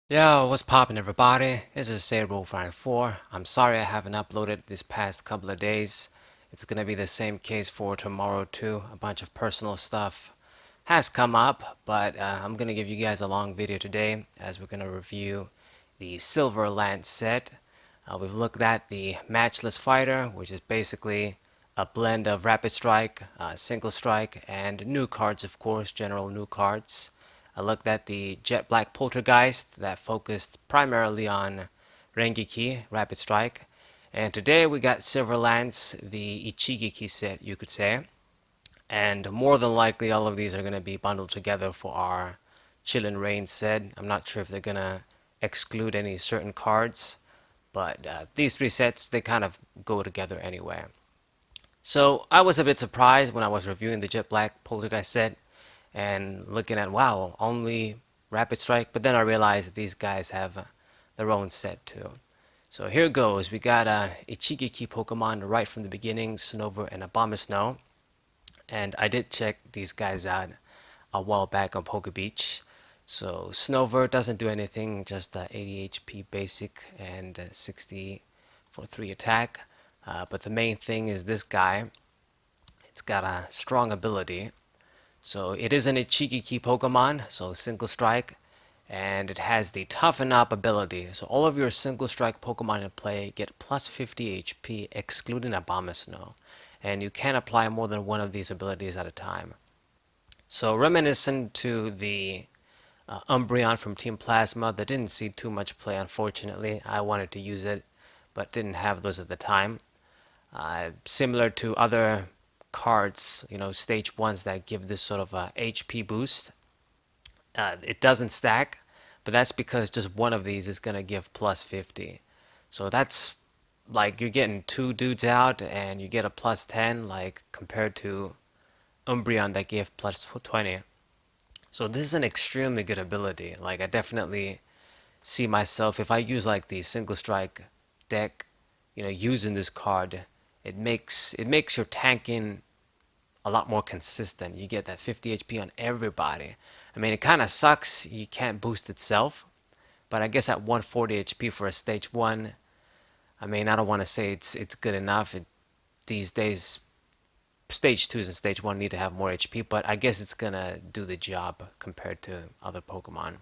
Yo, what's poppin' everybody? This is Zarud 4. I'm sorry I haven't uploaded this past couple of days. It's gonna be the same case for tomorrow too. A bunch of personal stuff has come up, but I'm gonna give you guys a long video today as we're gonna review the Silver Lance set. We've looked at the Matchless Fighter, which is basically a blend of Rapid Strike, Single Strike, and new cards, of course, general new cards. I looked at the Jet Black Poltergeist that focused primarily on Rengeki, Rapid Strike. And today we got Silver Lance, the Ichigeki set, you could say. And more than likely, all of these are going to be bundled together for our Chillin' Rain set. I'm not sure if they're going to exclude any certain cards, but these three sets, they kind of go together anyway. So I was a bit surprised when I was reviewing the Jet Black Poltergeist set and looking at, wow, only Rapid Strike, but then I realized that these guys have their own set too. So here goes. We got Ichigeki Pokemon right from the beginning, Snover and Abomasnow. And I did check these guys out a while back on Poke Beach. So Snover doesn't do anything, just 80 HP basic and 60 for 3 attack. But the main thing is this guy. It's got a strong ability. So it is an Ichigeki Pokemon, so single strike, and it has the Toughen Up ability. So all of your single strike Pokemon in play get plus 50 HP, excluding Abomasnow, and you can apply more than one of these abilities at a time. So reminiscent to the Umbreon from Team Plasma that didn't see too much play, unfortunately. I wanted to use it, but didn't have those at the time. Similar to other cards, stage ones that give this sort of a HP boost. It doesn't stack, but that's because just one of these is going to give plus 50. So that's like you're getting two dudes out and you get a plus 10, like compared to Umbreon that gave plus 20. So this is an extremely good ability. Like I definitely see myself if I use like the single strike deck, using this card. It makes your tanking a lot more consistent. You get that 50 HP on everybody. I mean, it kind of sucks you can't boost itself, but I guess at 140 HP for a stage 1, I mean, I don't want to say it's good enough. These days, stage 2s and stage 1 need to have more HP, but I guess it's going to do the job compared to other Pokemon.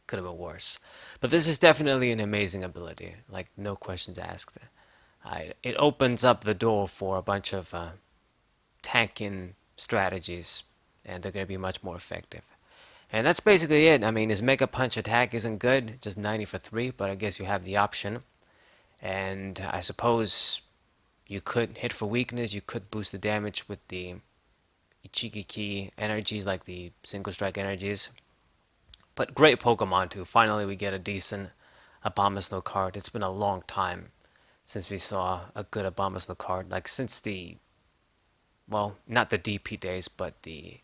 Could have been worse. But this is definitely an amazing ability, like no questions asked. It opens up the door for a bunch of tanking strategies, and they're going to be much more effective. And that's basically it. I mean, his Mega Punch attack isn't good, just 90 for 3, but I guess you have the option. And I suppose you could hit for weakness, you could boost the damage with the Ichigeki energies, like the single strike energies. But great Pokemon too. Finally, we get a decent Abomasnow card. It's been a long time since we saw a good Abomasnow card. Like since the, well, not the DP days, but the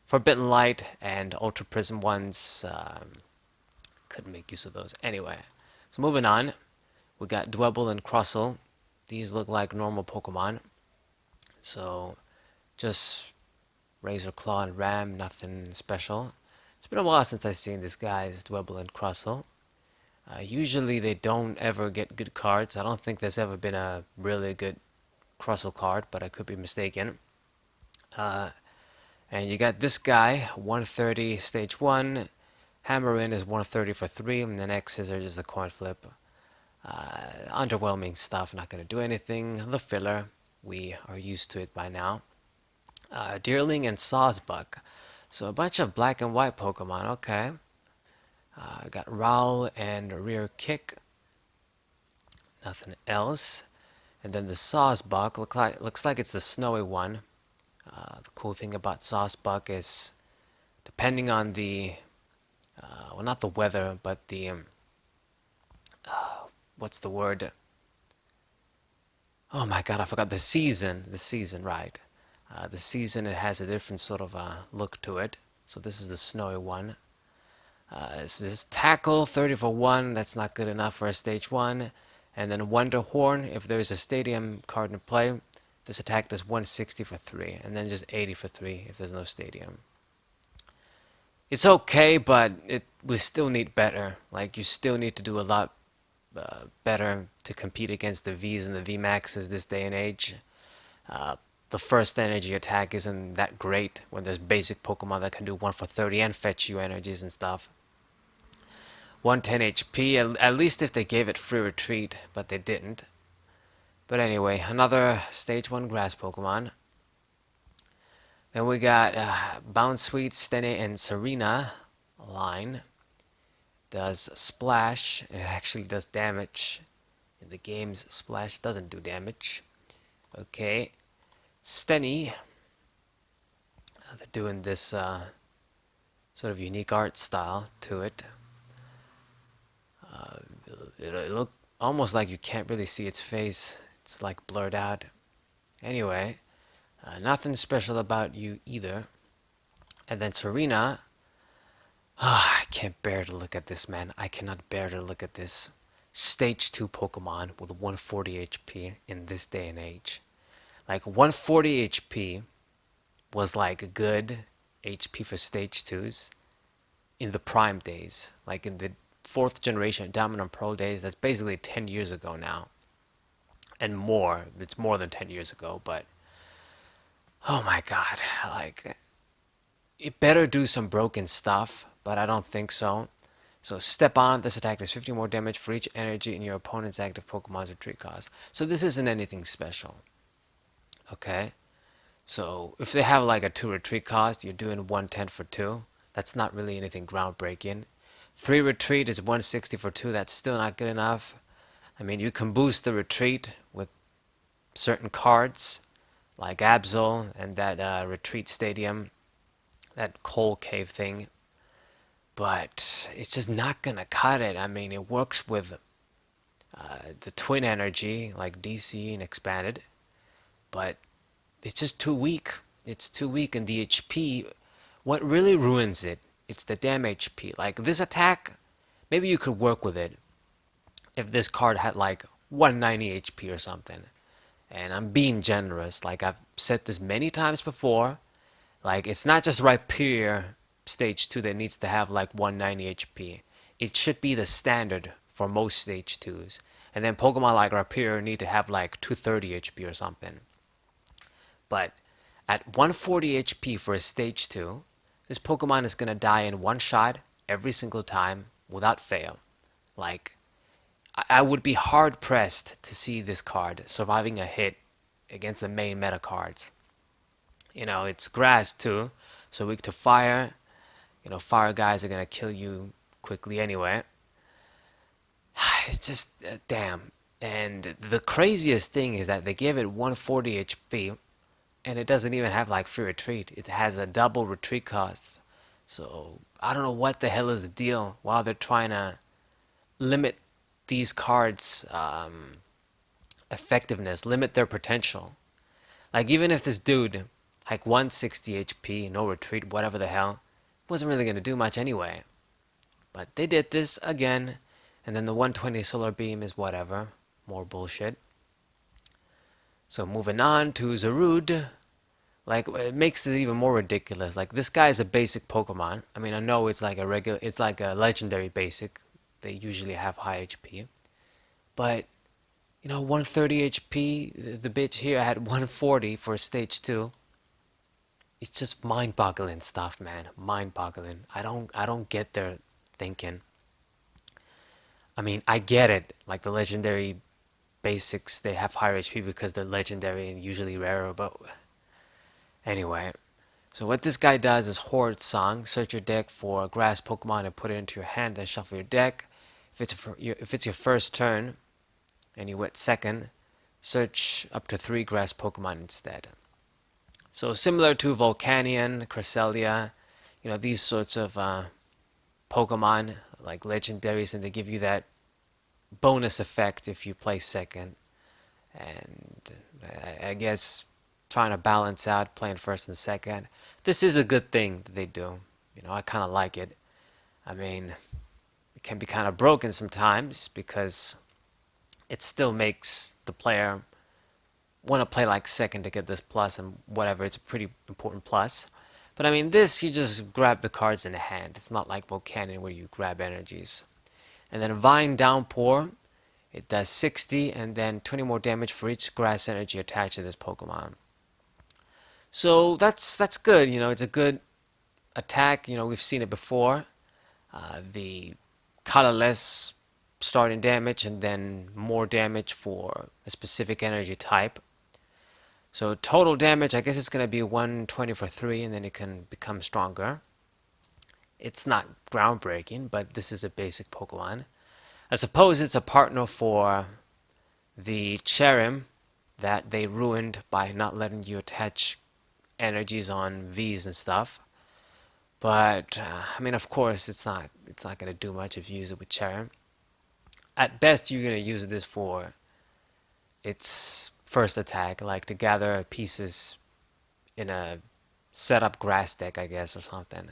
Forbidden Light and Ultra Prism ones. Couldn't make use of those. Anyway, so moving on. We got Dwebble and Crustle. These look like normal Pokemon. So just Razor Claw and Ram, nothing special. It's been a while since I've seen these guys, Dwebble and Crustle. Usually they don't ever get good cards. I don't think there's ever been a really good Crustle card, but I could be mistaken. And you got this guy, 130 stage 1. Hammer in is 130 for 3, and the X's are just a coin flip. Underwhelming stuff, not going to do anything. The filler, we are used to it by now. Deerling and Sawsbuck. So a bunch of black and white Pokemon, okay. Got Rowl and Rear Kick. Nothing else. And then the Sawsbuck looks like it's the snowy one. The cool thing about Sawsbuck is, depending on the, well, not the weather, but the, what's the word? Oh my god, I forgot the season. The season, right. The season, it has a different sort of look to it. So this is the snowy one. This is Tackle, 30 for 1. That's not good enough for a stage 1. And then Wonder Horn, if there's a stadium card in play, this attack does 160 for 3. And then just 80 for 3 if there's no stadium. It's okay, but it we still need better. Like, you still need to do a lot better to compete against the Vs and the VMAXs this day and age. Uh, the first energy attack isn't that great when there's basic Pokemon that can do 1 for 30 and fetch you energies and stuff. 110 HP, at least if they gave it free retreat, but they didn't. But anyway, another stage 1 grass Pokemon. Then we got Bounsweet, Stene, and Serena line. Does splash, and it actually does damage. In the games, splash doesn't do damage. Okay, Steny, they're doing this sort of unique art style to it. It look almost like you can't really see its face. It's like blurred out. Anyway, nothing special about you either. And then Serena, I can't bear to look at this, man. I cannot bear to look at this. Stage 2 Pokemon with 140 HP in this day and age. Like, 140 HP was like good HP for stage 2s in the prime days. Like in the 4th generation Diamond and Pearl days, that's basically 10 years ago now. And more. It's more than 10 years ago, but oh my god. Like, it better do some broken stuff, but I don't think so. So step on, this attack does 50 more damage for each energy in your opponent's active Pokemon's retreat cost. So this isn't anything special. Okay? So if they have like a 2 retreat cost, you're doing 110 for 2. That's not really anything groundbreaking. 3 retreat is 160 for 2. That's still not good enough. I mean, you can boost the retreat with certain cards, like Absol and that retreat stadium, that coal cave thing. But it's just not going to cut it. I mean, it works with the twin energy, like DC and expanded. But it's just too weak. It's too weak, and the HP, what really ruins it, it's the damn HP. Like, this attack, maybe you could work with it if this card had like 190 HP or something. And I'm being generous. Like, I've said this many times before. Like, it's not just Rhyperior stage 2 that needs to have like 190 HP. It should be the standard for most stage 2s. And then Pokemon like Rhyperior need to have like 230 HP or something. But at 140 HP for a stage 2, this Pokemon is going to die in one shot every single time without fail. Like, I would be hard pressed to see this card surviving a hit against the main meta cards. You know, it's grass too, so weak to fire. You know, fire guys are going to kill you quickly anyway. It's just, damn. And the craziest thing is that they gave it 140 HP, and it doesn't even have like free retreat. It has a double retreat cost. So I don't know what the hell is the deal while they're trying to limit these cards' effectiveness, limit their potential. Like, even if this dude, like 160 HP, no retreat, whatever the hell, wasn't really going to do much anyway. But they did this again, and then the 120 Solar Beam is whatever. More bullshit. So moving on to Zarud. Like, it makes it even more ridiculous. Like, this guy is a basic Pokemon. I mean, I know it's like a legendary basic. They usually have high HP. But, you know, 130 HP, the bitch here had 140 for stage 2. It's just mind-boggling stuff, man. Mind-boggling. I don't get their thinking. I mean, I get it. Like, the legendary basics, they have higher HP because they're legendary and usually rarer, but anyway. So what this guy does is Horde Song. Search your deck for a grass Pokemon and put it into your hand, then shuffle your deck. If it's your first turn and you went second, search up to 3 grass Pokemon instead. So similar to Volcanion, Crustle, you know, these sorts of Pokemon, like legendaries, and they give you that bonus effect if you play second. And I guess trying to balance out playing first and second. This is a good thing that they do. You know, I kind of like it. I mean, it can be kind of broken sometimes because it still makes the player want to play like second to get this plus and whatever. It's a pretty important plus. But I mean, this, you just grab the cards in the hand. It's not like Volcanion where you grab energies. And then Vine Downpour, it does 60 and then 20 more damage for each grass energy attached to this Pokemon. So that's good. It's a good attack. We've seen it before. The colorless starting damage and then more damage for a specific energy type. So total damage, I guess it's going to be 120 for 3, and then it can become stronger. It's not groundbreaking, but this is a basic Pokemon. I suppose it's a partner for the Cherim that they ruined by not letting you attach energies on Vs and stuff. But I mean, of course, it's not going to do much if you use it with Cherim. At best, you're going to use this for its first attack, like to gather pieces in a setup grass deck, I guess, or something.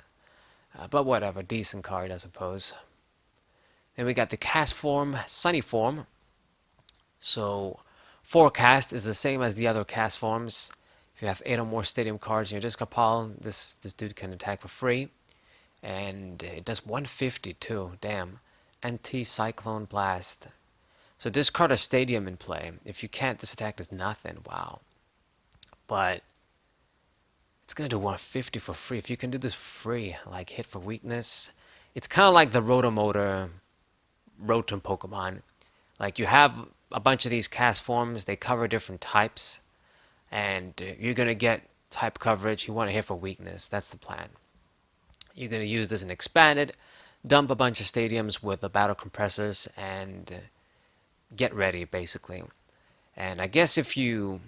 But whatever, decent card, I suppose. Then we got the cast form, Sunny form. So forecast is the same as the other cast forms. If you have 8 or more stadium cards in your discard pile, this dude can attack for free. And it does 150 too, damn. Anti-Cyclone Blast. So discard a stadium in play. If you can't, this attack does nothing. Wow. But it's going to do 150 for free. If you can do this free, like hit for weakness, it's kind of like the Rotomotor Rotom Pokemon. Like you have a bunch of these cast forms, they cover different types, and you're going to get type coverage. You want to hit for weakness. That's the plan. You're going to use this in expanded, dump a bunch of stadiums with the battle compressors, and get ready, basically. And I guess if you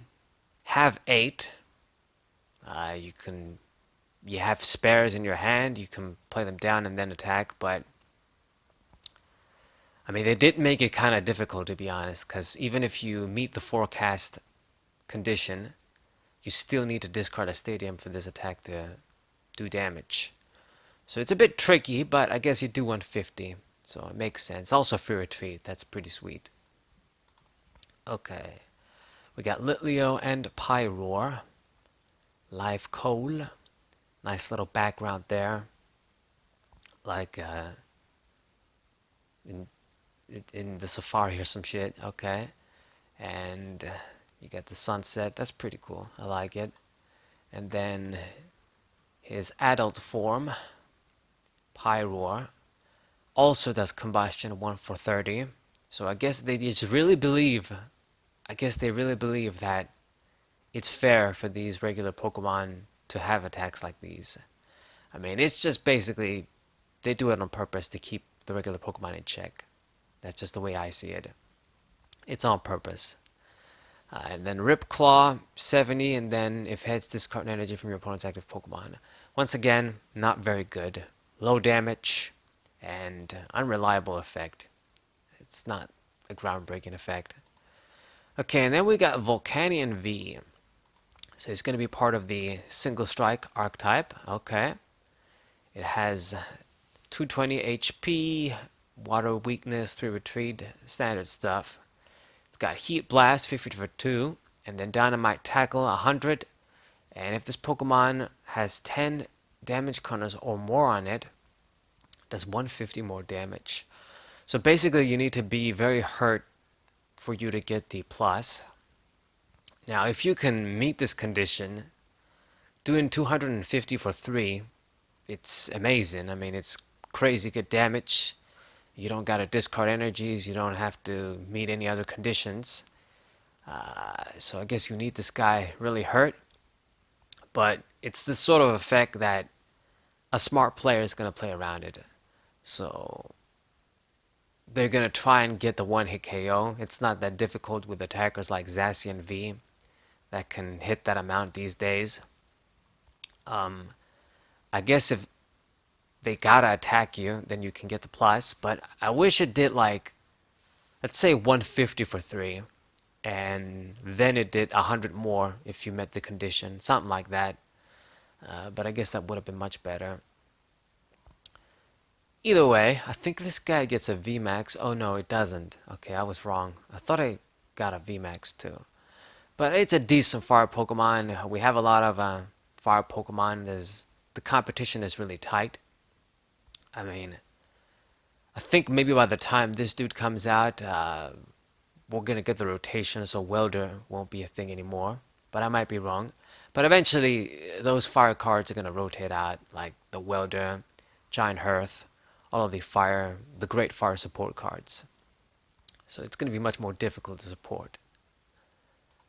have 8, you have spares in your hand, you can play them down and then attack, but I mean, they did make it kind of difficult, to be honest, because even if you meet the forecast condition, you still need to discard a stadium for this attack to do damage. So it's a bit tricky, but I guess you do 150, so it makes sense. Also free retreat, that's pretty sweet. Okay, we got Litleo and Pyroar. Live Coal, nice little background there, like in the Safari or some shit. Okay, and you got the sunset. That's pretty cool. I like it. And then his adult form, Pyroar, also does combustion 1 for 30. So I guess they just really believe. I guess they really believe that it's fair for these regular Pokemon to have attacks like these. I mean, it's just basically they do it on purpose to keep the regular Pokemon in check. That's just the way I see it. It's on purpose. And then Ripclaw, 70, and then if heads, discard energy from your opponent's active Pokemon. Once again, not very good. Low damage and unreliable effect. It's not a groundbreaking effect. Okay, and then we got Volcanion V. So it's going to be part of the single strike archetype. Okay. It has 220 HP, water weakness, 3 retreat, standard stuff. It's got Heat Blast, 50 for 2, and then Dynamite Tackle, 100. And if this Pokemon has 10 damage counters or more on it, it does 150 more damage. So basically you need to be very hurt for you to get the plus. Now, if you can meet this condition, doing 250 for 3, it's amazing. I mean, it's crazy good damage. You don't gotta discard energies. You don't have to meet any other conditions. So I guess you need this guy really hurt. But it's this sort of effect that a smart player is gonna play around it. So they're gonna try and get the one-hit KO. It's not that difficult with attackers like Zacian V that can hit that amount these days. I guess if they gotta attack you, then you can get the plus. But I wish it did like, let's say 150 for 3, and then it did 100 more if you met the condition, something like that. But I guess that would have been much better. Either way, I think this guy gets a VMAX. Oh no, it doesn't. Okay, I was wrong. I thought I got a VMAX too. But it's a decent fire Pokemon. We have a lot of fire Pokemon. There's the competition is really tight. I mean, I think maybe by the time this dude comes out, we're gonna get the rotation, so welder won't be a thing anymore. But I might be wrong. But eventually, those fire cards are gonna rotate out, like the welder, giant hearth, all of the great fire support cards. So it's gonna be much more difficult to support.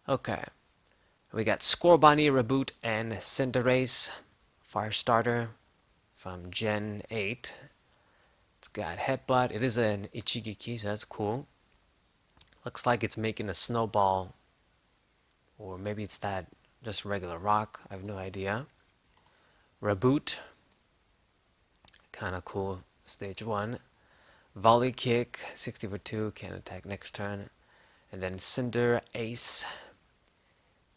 Okay, we got Scorbunny, Reboot, and Cinderace, fire starter from Gen 8. It's got Headbutt. It is an Ichigiki, so that's cool. Looks like it's making a snowball, or maybe it's that just regular rock. I have no idea. Reboot, kind of cool. Stage 1. Volley Kick, 60 for 2, can attack next turn. And then Cinder Ace,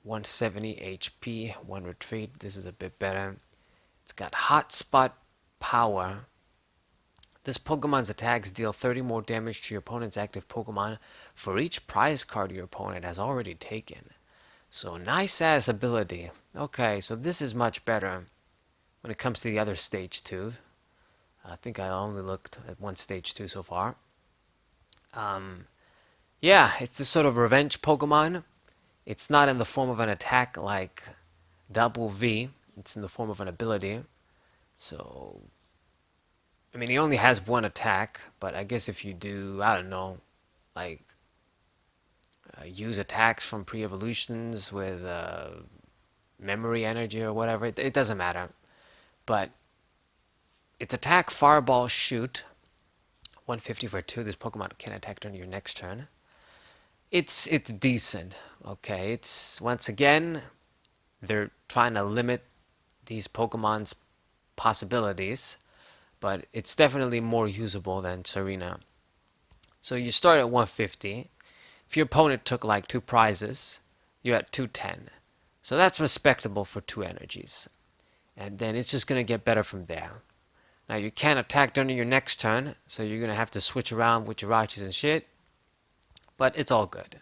170 HP, 1 retreat. This is a bit better. It's got Hotspot Power. This Pokemon's attacks deal 30 more damage to your opponent's active Pokemon for each prize card your opponent has already taken. So nice ass ability. Okay, so this is much better when it comes to the other stage 2. I think I only looked at one stage 2 so far. Yeah, it's this sort of revenge Pokemon. It's not in the form of an attack like Double V. It's in the form of an ability. So I mean, he only has one attack, but I guess if you do, I don't know, like use attacks from pre-evolutions with memory energy or whatever, it doesn't matter. But it's attack, fireball, shoot, 150 for 2. This Pokemon can attack during your next turn. It's decent, okay? It's, once again, they're trying to limit these Pokemon's possibilities, but it's definitely more usable than Serena. So you start at 150. If your opponent took like 2 prizes, you're at 210. So that's respectable for 2 energies. And then it's just going to get better from there. Now you can't attack during your next turn, so you're going to have to switch around with your Jirachis and shit. But it's all good.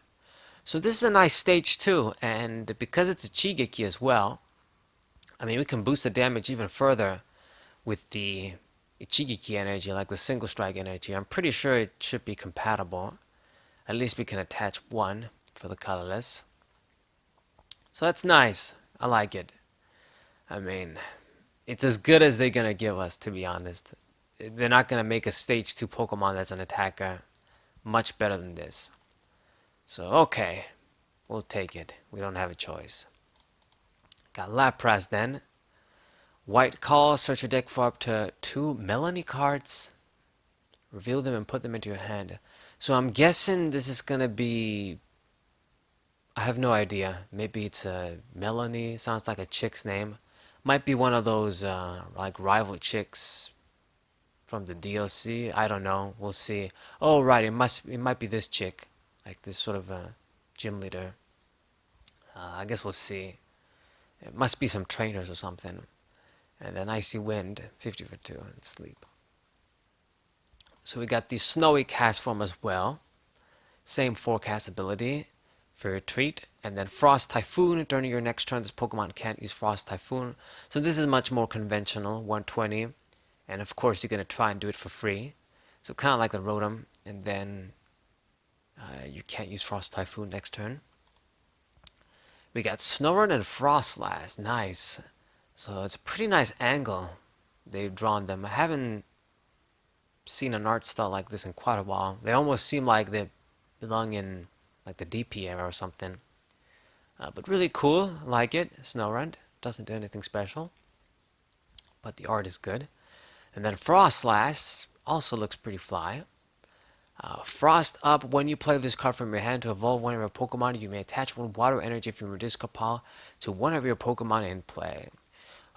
So this is a nice stage 2, and because it's a Chigeki as well, I mean, we can boost the damage even further with the Ichigiki energy, like the single strike energy. I'm pretty sure it should be compatible. At least we can attach 1 for the colorless. So that's nice. I like it. I mean, it's as good as they're gonna give us, to be honest. They're not gonna make a stage 2 Pokemon that's an attacker much better than this. So okay, we'll take it. We don't have a choice. Got Lapras then. White Call, search your deck for up to 2 Melanie cards. Reveal them and put them into your hand. So I'm guessing this is going to be... I have no idea. Maybe it's a Melanie. Sounds like a chick's name. Might be one of those like rival chicks from the DLC. I don't know. We'll see. Oh, right. It might be this chick. Like this sort of a gym leader. I guess we'll see. It must be some trainers or something. And then Icy Wind, 50 for 2, and Sleep. So we got the Snowy Cast form as well. Same forecast ability for Retreat. And then Frost Typhoon. During your next turn, this Pokemon can't use Frost Typhoon. So this is much more conventional, 120. And of course, you're going to try and do it for free. So kind of like the Rotom. And then you can't use Frost Typhoon next turn. We got Snorunt and Frostlass. Nice. So it's a pretty nice angle they've drawn them. I haven't seen an art style like this in quite a while. They almost seem like they belong in like the DP era or something. But really cool. Like it. Snorunt. Doesn't do anything special. But the art is good. And then Frostlass also looks pretty fly. Frost Up. When you play this card from your hand to evolve one of your Pokemon, you may attach 1 water energy from your discard pile to one of your Pokemon in play.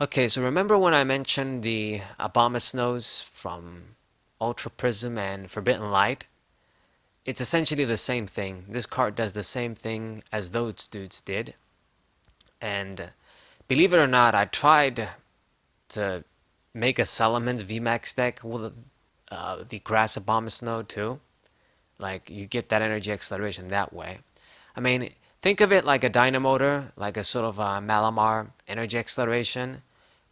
Okay, so remember when I mentioned the Abomasnows from Ultra Prism and Forbidden Light? It's essentially the same thing. This card does the same thing as those dudes did. And believe it or not, I tried to make a Salamence VMAX deck with the Grass Abomasnow too. Like, you get that energy acceleration that way. I mean, think of it like a Dynamotor, like a sort of a Malamar energy acceleration,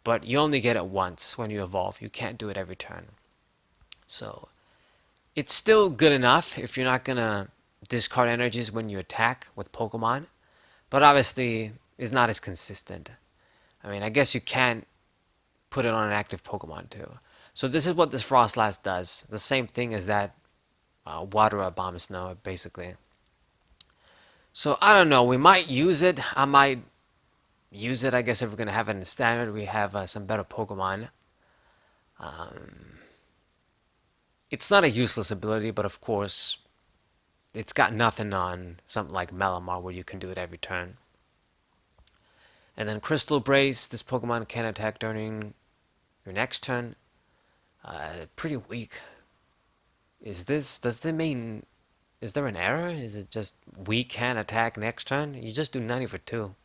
but you only get it once when you evolve. You can't do it every turn. So it's still good enough if you're not gonna discard energies when you attack with Pokemon, but obviously it's not as consistent. I mean, I guess you can put it on an active Pokemon too. So this is what this Frostlass does. The same thing as that Water Bomb Snow, basically. So I don't know. We might use it. I might use it. I guess if we're gonna have it in standard, we have some better Pokemon. It's not a useless ability, but of course, it's got nothing on something like Malamar where you can do it every turn. And then Crystal Brace. This Pokemon can attack during your next turn. Pretty weak. Is there an error? Is it just we can attack next turn? You just do 90 for 2.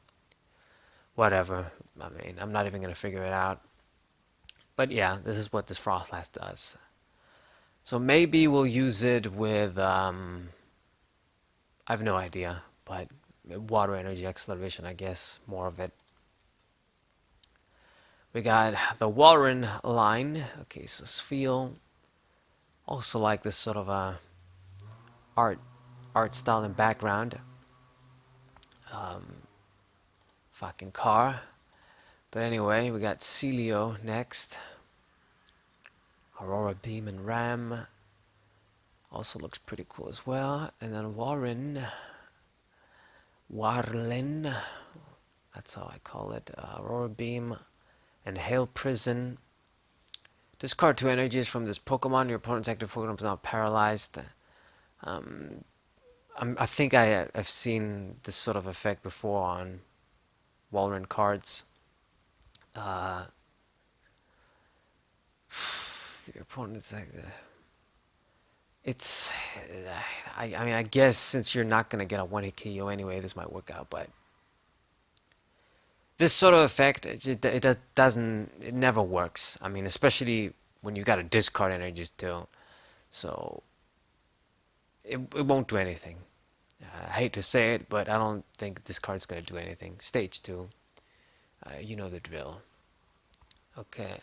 Whatever. I mean, I'm not even going to figure it out. But yeah, this is what this Frostlass does. So maybe we'll use it with, I have no idea, but Water Energy Acceleration, I guess, more of it. We got the Walrein line. Okay, so Spheal. Also like this sort of a art style and background. Fucking car. But anyway, we got Celio next. Aurora Beam and Ram. Also looks pretty cool as well. And then Warren. Warlin. That's how I call it. Aurora Beam and Hail Prison. Discard 2 energies from this Pokemon. Your opponent's active Pokemon is now paralyzed. I think I've seen this sort of effect before on Walrein cards. Your opponent's like it's. I mean, I guess since you're not gonna get a 1-hit KO anyway, this might work out. But this sort of effect, it never works. I mean, especially when you got to discard energies too. So it won't do anything. I hate to say it, but I don't think this card's gonna do anything. Stage 2. You know the drill. Okay.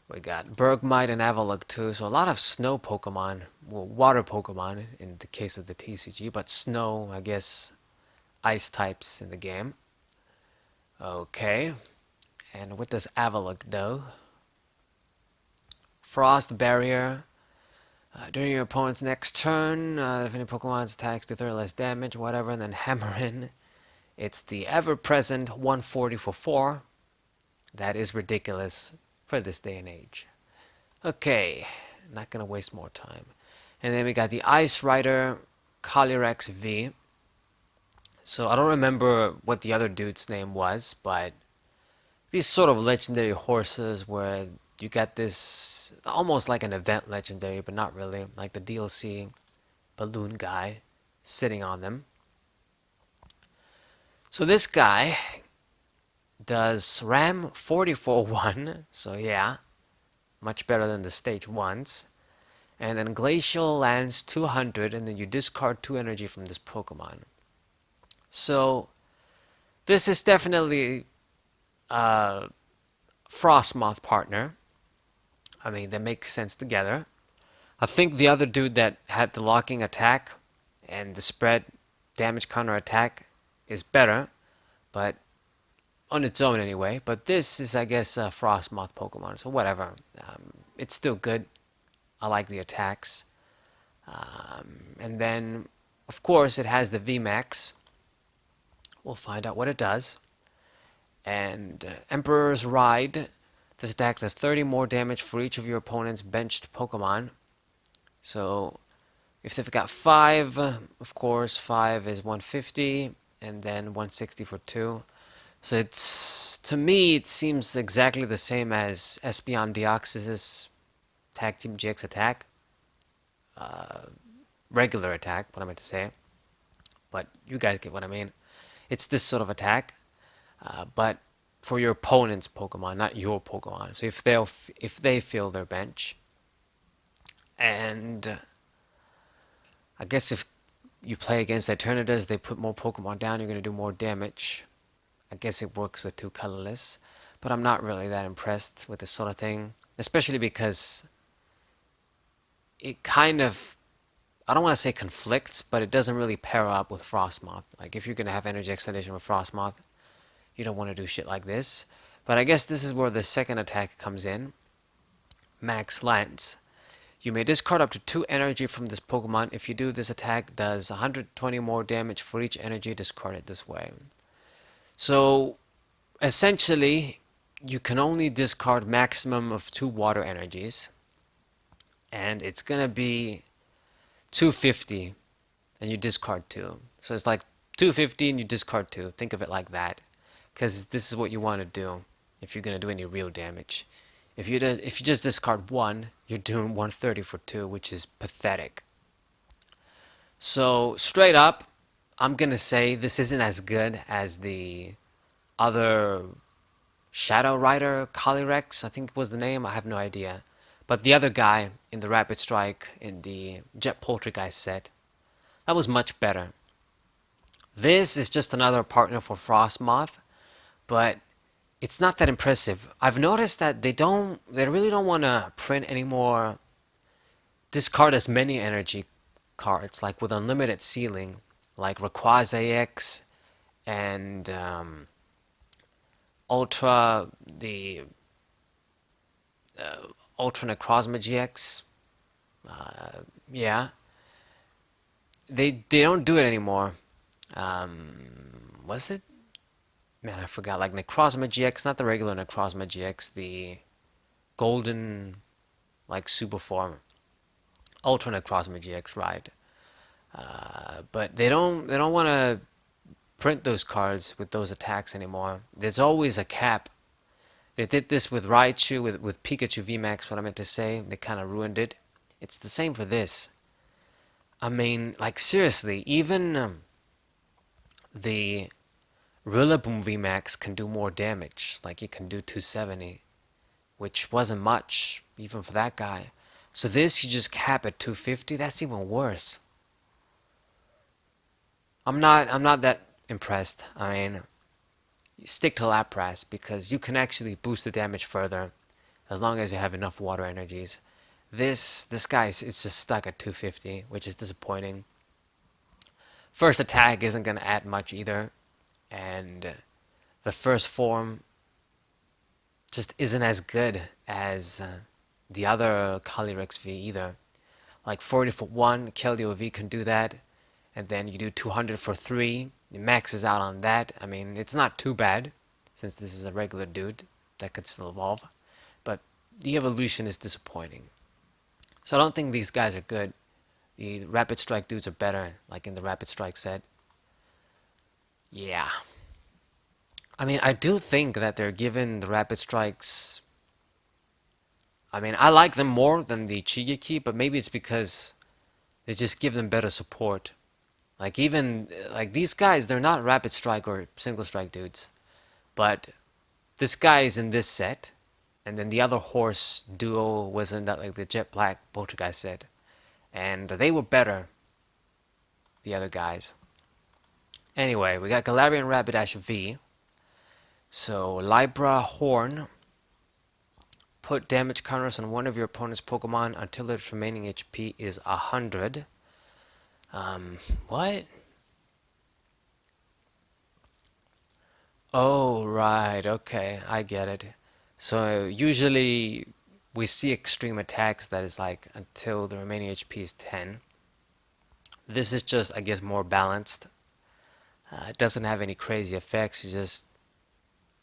We got Bergmite and Avalugg too, so a lot of snow Pokemon, well, water Pokemon in the case of the TCG, but snow, I guess, ice types in the game. Okay, and what does Avalugg do? Frost Barrier. During your opponent's next turn, if any Pokemon's attacks do 30 less damage, whatever, and then Hammer in. It's the ever-present 140 for 4. That is ridiculous for this day and age. Okay, not gonna waste more time. And then we got the Ice Rider Calyrex V. So I don't remember what the other dude's name was, but these sort of legendary horses where you got this almost like an event legendary, but not really, like the DLC balloon guy sitting on them. So this guy does Ram 44-1, so yeah, much better than the stage 1s. And then Glacial lands 200, and then you discard 2 energy from this Pokemon. So this is definitely a Frostmoth partner. I mean, they make sense together. I think the other dude that had the locking attack and the spread damage counter attack is better, but on its own anyway. But this is, I guess, a Frostmoth Pokemon, so whatever. It's still good. I like the attacks. And then, of course, it has the VMAX. We'll find out what it does. And Emperor's Ride. This deck does 30 more damage for each of your opponent's benched Pokemon. So, if they've got 5, of course, 5 is 150, and then 160 for 2. So it's, to me, it seems exactly the same as Espeon Deoxys' Tag Team GX attack. Regular attack, what I meant to say. But you guys get what I mean. It's this sort of attack, but for your opponent's Pokemon, not your Pokemon. So if they fill their bench, and I guess if you play against Eternatus, they put more Pokemon down, you're going to do more damage. I guess it works with 2 colorless. but I'm not really that impressed with this sort of thing, especially because it kind of, I don't want to say conflicts, but it doesn't really pair up with Frostmoth. Like if you're going to have energy excitation with Frostmoth, you don't want to do shit like this. But I guess this is where the second attack comes in. Max Lance. You may discard up to 2 energy from this Pokemon. If you do, this attack does 120 more damage for each energy discarded this way. So essentially, you can only discard maximum of 2 water energies. And it's going to be 250 and you discard 2. So it's like 250 and you discard 2. Think of it like that. Because this is what you want to do if you're going to do any real damage. If you just discard 1, you're doing 130 for 2, which is pathetic. So straight up, I'm going to say this isn't as good as the other Shadow Rider, Calyrex, I think was the name, I have no idea. But the other guy in the Rapid Strike in the Jet Poltergeist set, that was much better. This is just another partner for Frostmoth, but it's not that impressive. I've noticed that they really don't want to print any more, discard as many energy cards, like with unlimited ceiling, like Rayquaza EX and Ultra Necrozma GX. Yeah, they don't do it anymore. Was it? Man, I forgot. Like Necrozma GX, not the regular Necrozma GX, the golden, like super form, Ultra Necrozma GX, right? But they don't want to print those cards with those attacks anymore. There's always a cap. They did this with Raichu, with Pikachu VMAX, what I meant to say. They kind of ruined it. It's the same for this. I mean, like seriously, even the Rillaboom VMAX can do more damage. Like it can do 270, which wasn't much, even for that guy. So this, you just cap at 250, that's even worse. I'm not that impressed. I mean, you stick to Lapras because you can actually boost the damage further as long as you have enough water energies. This guy is just stuck at 250, which is disappointing. First attack isn't going to add much either, and the first form just isn't as good as the other Calyrex V either. Like 40 for 1, Keldeo V can do that, and then you do 200 for 3, it maxes out on that. I mean, it's not too bad, since this is a regular dude that could still evolve, but the evolution is disappointing. So I don't think these guys are good. The Rapid Strike dudes are better, like in the Rapid Strike set. Yeah. I mean, I do think that they're given the Rapid Strikes. I mean, I like them more than the Chigiki, but maybe it's because they just give them better support. Like even like these guys, they're not Rapid Strike or Single Strike dudes, but this guy is in this set, and then the other horse duo was in that like the Jet Black Poltergeist set, and they were better. The other guys. Anyway, we got Galarian Rapidash V. So Libra Horn. Put damage counters on one of your opponent's Pokemon until its remaining HP is 100. What? Oh, right, okay, I get it. So usually we see extreme attacks that is like until the remaining HP is 10. This is just, I guess, more balanced. It doesn't have any crazy effects, you just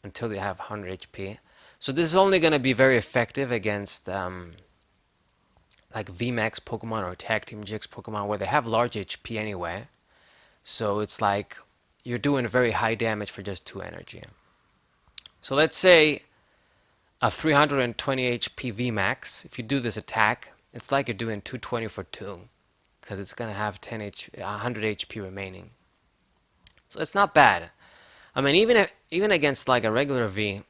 until they have 100 HP. So this is only going to be very effective against like VMAX Pokemon or Tag Team GX Pokemon where they have large HP anyway. So it's like you're doing very high damage for just 2 energy. So let's say a 320 HP VMAX, if you do this attack, it's like you're doing 220 for 2 because it's going to have 100 HP remaining. So it's not bad. I mean, even against like a regular V,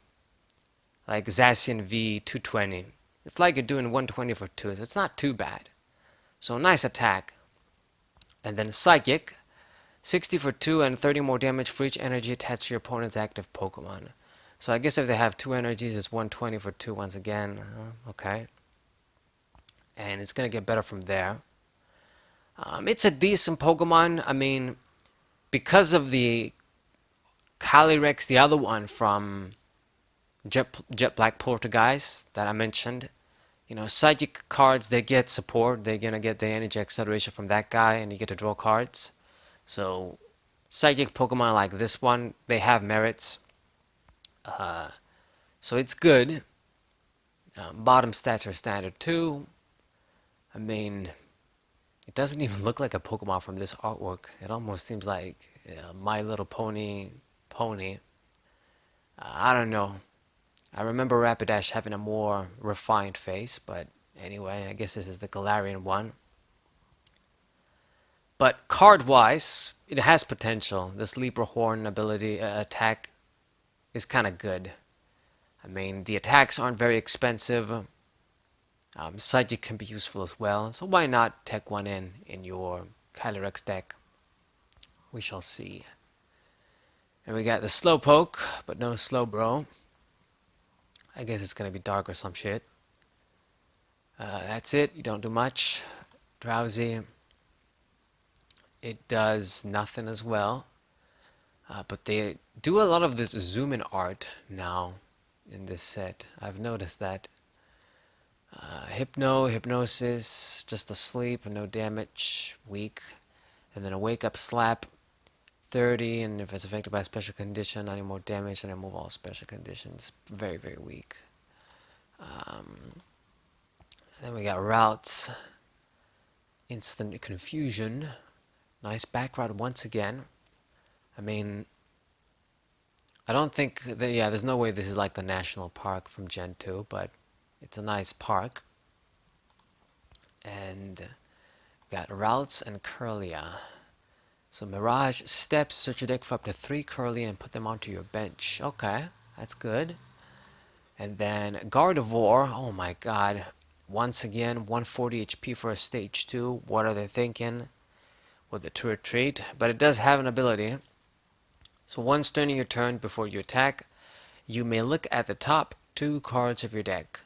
like Zacian V 220, it's like you're doing 120 for 2, so it's not too bad. So nice attack. And then Psychic, 60 for 2 and 30 more damage for each energy attached to your opponent's active Pokemon. So I guess if they have 2 energies, it's 120 for 2 once again. Okay. And it's going to get better from there. It's a decent Pokemon. I mean, because of the Calyrex, the other one from Jet Black Poltergeist that I mentioned, you know, psychic cards, they get support. They're going to get the energy acceleration from that guy, and you get to draw cards. So, psychic Pokemon like this one, they have merits. So it's good. Bottom stats are standard too. I mean, it doesn't even look like a Pokemon from this artwork. It almost seems like My Little Pony. I don't know. I remember Rapidash having a more refined face, but anyway, I guess this is the Galarian one. But card-wise, it has potential. This Libra Horn ability attack is kind of good. I mean, the attacks aren't very expensive. Psychic can be useful as well, so why not tech one in your Calyrex deck? We shall see. And we got the Slowpoke, but no Slowbro. I guess it's gonna be dark or some shit. That's it. You don't do much. Drowsy. It does nothing as well. But they do a lot of this zoom in art now in this set. I've noticed that. Hypnosis, just asleep, no damage, weak. And then a wake up slap, 30, and if it's affected by a special condition, not any more damage, and remove all special conditions. Very, very weak. Then we got routes, instant confusion, nice back route once again. I mean, I don't think that, yeah, there's no way this is like the national park from Gen 2, but it's a nice park. And got routes and Curlia. So Mirage steps, search your deck for up to 3 Curlia and put them onto your bench. Okay, that's good. And then Gardevoir, oh my god. Once again, 140 HP for a stage 2. What are they thinking with the to retreat? But it does have an ability. So once during your turn before you attack, you may look at the top 2 cards of your deck.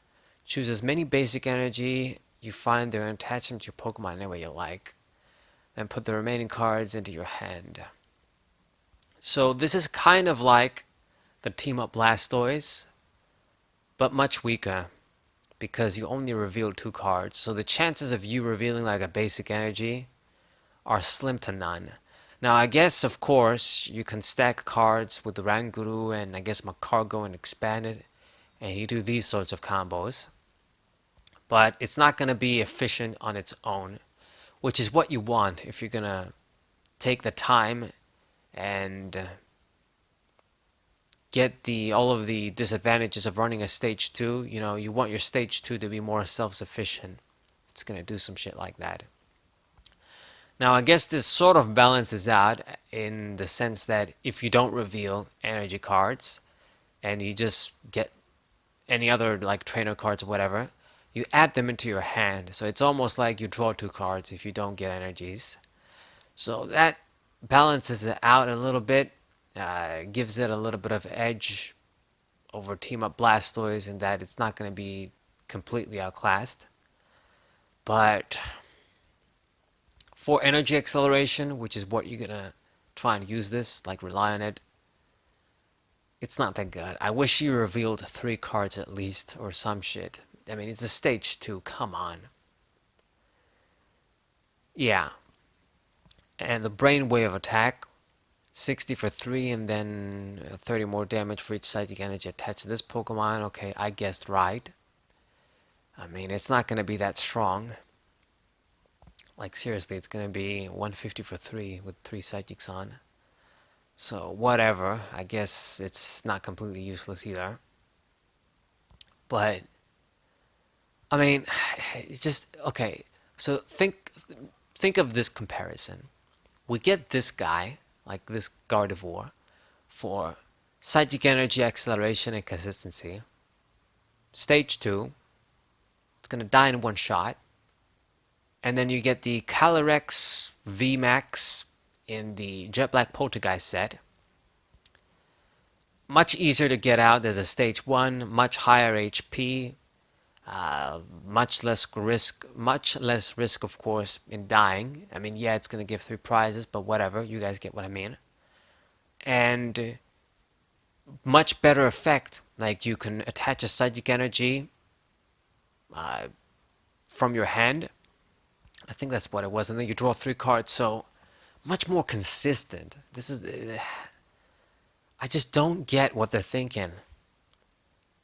Choose as many basic energy you find their attachment to your Pokemon any way you like. Then put the remaining cards into your hand. So this is kind of like the Team Up Blastoise, but much weaker because you only reveal 2 cards. So the chances of you revealing like a basic energy are slim to none. Now I guess of course you can stack cards with the Ranguru and I guess Macargo and expand it, and you do these sorts of combos. But it's not going to be efficient on its own, which is what you want if you're going to take the time and get all of the disadvantages of running a stage 2. You know, you want your stage 2 to be more self-sufficient. It's going to do some shit like that. Now, I guess this sort of balances out in the sense that if you don't reveal energy cards and you just get any other like trainer cards or whatever, you add them into your hand. So it's almost like you draw 2 cards if you don't get energies. So that balances it out a little bit, gives it a little bit of edge over Team Up Blastoise in that it's not going to be completely outclassed. But for energy acceleration, which is what you're going to try and use this, like rely on it, it's not that good. I wish you revealed 3 cards at least or some shit. I mean, it's a stage 2, come on. Yeah. And the brainwave attack, 60 for 3 and then 30 more damage for each psychic energy attached to this Pokemon. Okay, I guessed right. I mean, it's not going to be that strong. Like, seriously, it's going to be 150 for 3 with 3 psychics on. So, whatever. I guess it's not completely useless either. But I mean, it's just okay. So think of this comparison. We get this guy, like this Gardevoir, for psychic energy, acceleration, and consistency. Stage 2, it's gonna die in one shot. And then you get the Calyrex V Max in the Jet Black Poltergeist set. much easier to get out. There's a stage 1, much higher HP, much less risk, of course, in dying. I mean, yeah, it's gonna give 3 prizes, but whatever. You guys get what I mean. And much better effect. Like you can attach a psychic energy uh, from your hand. I think that's what it was, and then you draw 3 cards. So much more consistent. This is. I just don't get what they're thinking.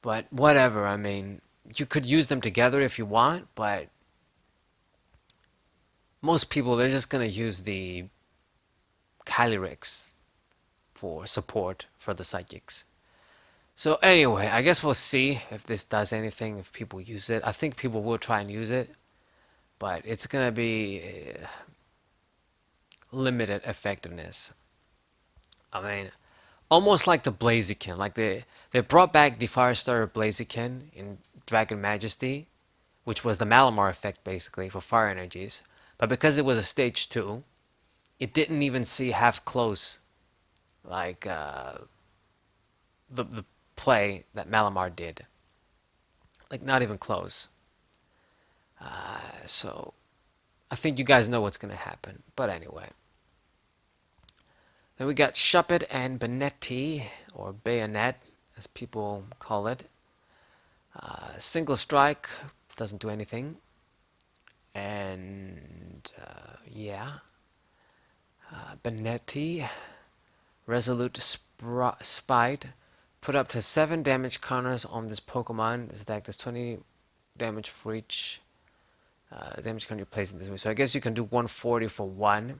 But whatever. I mean, you could use them together if you want, but most people they're just gonna use the Calyrex for support for the psychics. So anyway, I guess we'll see if this does anything, if people use it. I think people will try and use it, but it's gonna be limited effectiveness. I mean, almost like the Blaziken. Like they brought back the Firestarter Blaziken in Dragon Majesty, which was the Malamar effect basically for fire energies. But because it was a stage 2, it didn't even see half close like the play that Malamar did. Like not even close. So I think you guys know what's gonna happen. But anyway. Then we got Shuppet and Benetti, or Bayonet, as people call it. Single strike, doesn't do anything. And yeah. Benetti, Resolute Spite, put up to 7 damage counters on this Pokemon. This attack does 20 damage for each damage counter you place in this way. So I guess you can do 140 for 1,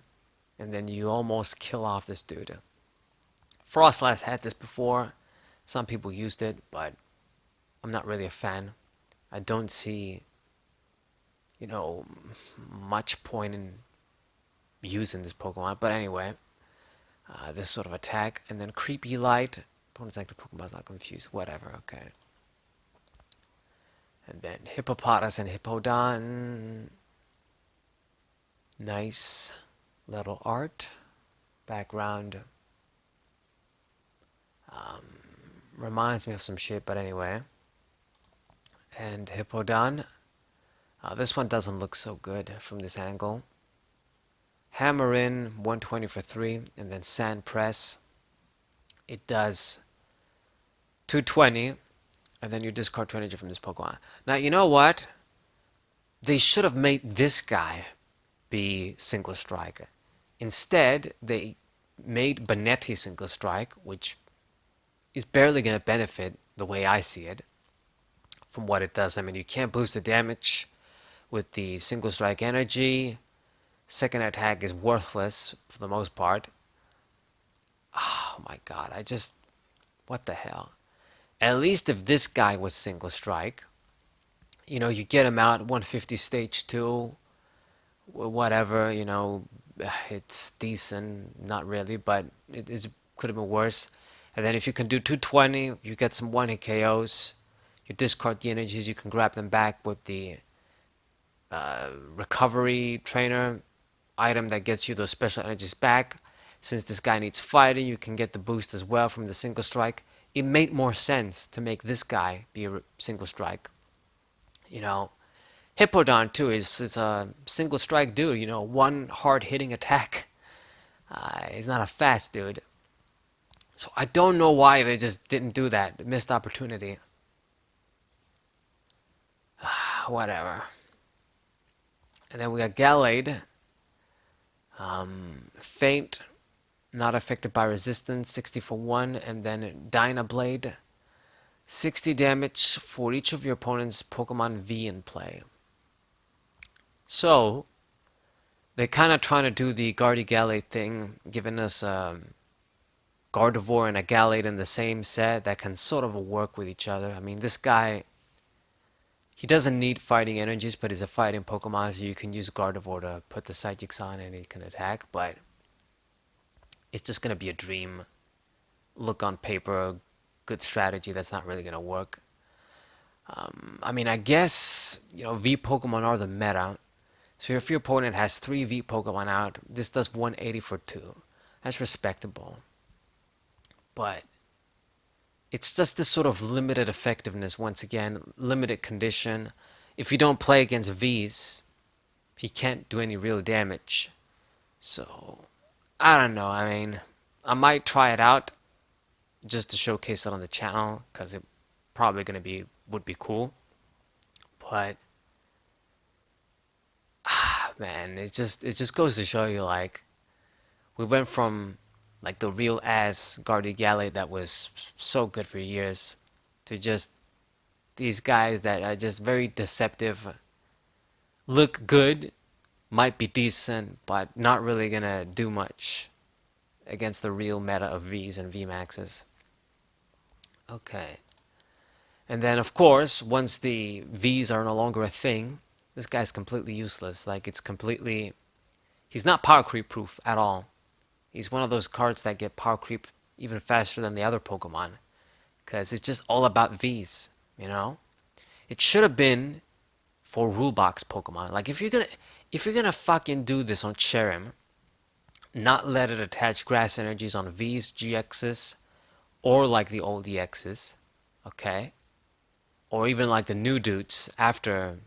and then you almost kill off this dude. Frostlass had this before. Some people used it, but I'm not really a fan. I don't see, much point in using this Pokemon. But anyway, this sort of attack. And then Creepy Light. Opponent's active Pokemon's not confused. Whatever, okay. And then Hippopotas and Hippowdon. Nice little art. Background. Reminds me of some shit, but anyway. And Hippowdon. This one doesn't look so good from this angle. Hammer in 120 for 3, and then Sand Press. It does 220, and then you discard 2 energy from this Pokemon. Now, you know what? They should have made this guy be Single Strike. Instead, they made Benetti Single Strike, which is barely going to benefit the way I see it from what it does. I mean, you can't boost the damage with the Single Strike energy. Second attack is worthless for the most part. Oh my god, what the hell? At least if this guy was Single Strike, you get him out 150 stage 2, whatever, it's decent, not really, but it could have been worse. And then if you can do 220, you get some 1-hit KOs, you discard the energies, you can grab them back with the recovery trainer item that gets you those special energies back. Since this guy needs fighting, you can get the boost as well from the Single Strike. It made more sense to make this guy be a Single Strike. Hippowdon too is a Single Strike dude. One hard hitting attack. He's not a fast dude. So I don't know why they just didn't do that. Missed opportunity. Whatever. And then we got Gallade. Faint, not affected by resistance, 60 for 1, and then Dynablade, 60 damage for each of your opponent's Pokemon V in play. So, they're kind of trying to do the Gallade thing, giving us Gardevoir and a Gallade in the same set that can sort of work with each other. I mean, this guy, he doesn't need fighting energies, but he's a fighting Pokemon, so you can use Gardevoir to put the Psychics on and he can attack, but it's just going to be a dream. Look on paper, good strategy that's not really going to work. I mean, I guess, V Pokemon are the meta. So if your opponent has 3 V Pokemon out, this does 180 for 2. That's respectable. But It's just this sort of limited effectiveness, once again, limited condition. If you don't play against Vs, he can't do any real damage. So, I don't know. I mean, I might try it out just to showcase it on the channel because it probably gonna be would be cool. But man, it just goes to show you like we went from like the real ass Guardia Galley that was so good for years to just these guys that are just very deceptive, look good, might be decent, but not really gonna do much against the real meta of Vs and Vmaxes. Okay. And then, of course, once the Vs are no longer a thing, this guy's completely useless. Like, it's completely. He's not power creep proof at all. He's one of those cards that get power creep even faster than the other Pokemon. Because it's just all about Vs, you know? It should have been for rule box Pokemon. Like, if you're gonna fucking do this on Cherim, not let it attach grass energies on Vs, GXs, or like the old EXs, okay? Or even like the new dudes after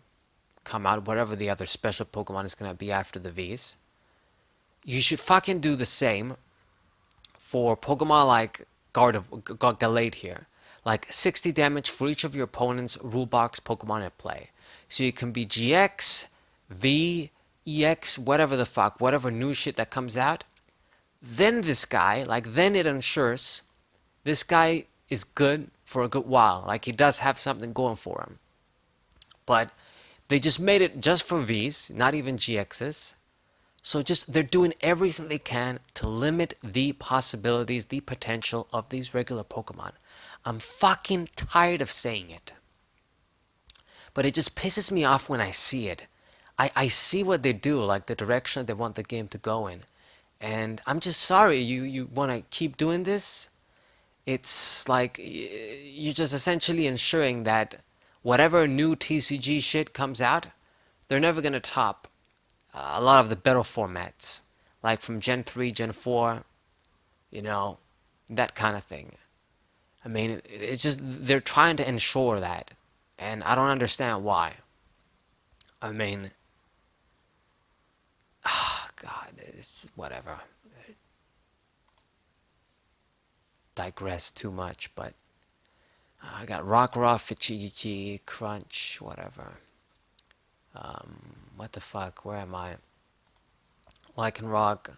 come out, whatever the other special Pokemon is gonna be after the Vs. You should fucking do the same for Pokemon like Galate here. Like 60 damage for each of your opponent's rule box Pokemon at play. So you can be GX, V, EX, whatever the fuck, whatever new shit that comes out. Then this guy, like then it ensures this guy is good for a good while. Like he does have something going for him. But they just made it just for Vs, not even GXs. So just they're doing everything they can to limit the possibilities, the potential of these regular Pokemon. I'm fucking tired of saying it. But it just pisses me off when I see it. I see what they do, like the direction they want the game to go in. And I'm just sorry you want to keep doing this. It's like you're just essentially ensuring that whatever new TCG shit comes out, they're never going to top a lot of the better formats, like from Gen 3, Gen 4, you know, that kind of thing. I mean, it's just they're trying to ensure that, and I don't understand why. I mean, God, it's whatever. Digress too much, but I got Rockruff, Ichigi, Crunch, whatever. What the fuck? Where am I? Lycanroc.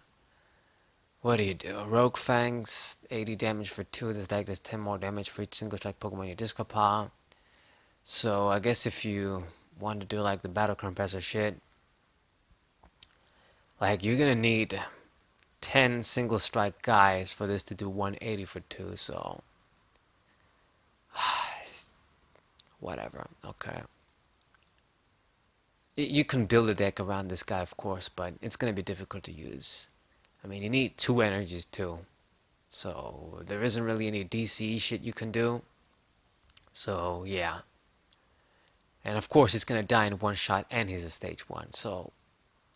What do you do? Rogue Fangs, 80 damage for 2. This deck does 10 more damage for each single strike Pokemon in your discard pile. So I guess if you want to do like the battle compressor shit, like you're gonna need 10 single strike guys for this to do 180 for 2, so whatever, okay. You can build a deck around this guy, of course, but it's gonna be difficult to use. I mean, you need 2 energies too, so there isn't really any DCE shit you can do. So yeah, and of course he's gonna die in one shot, and he's a stage 1, so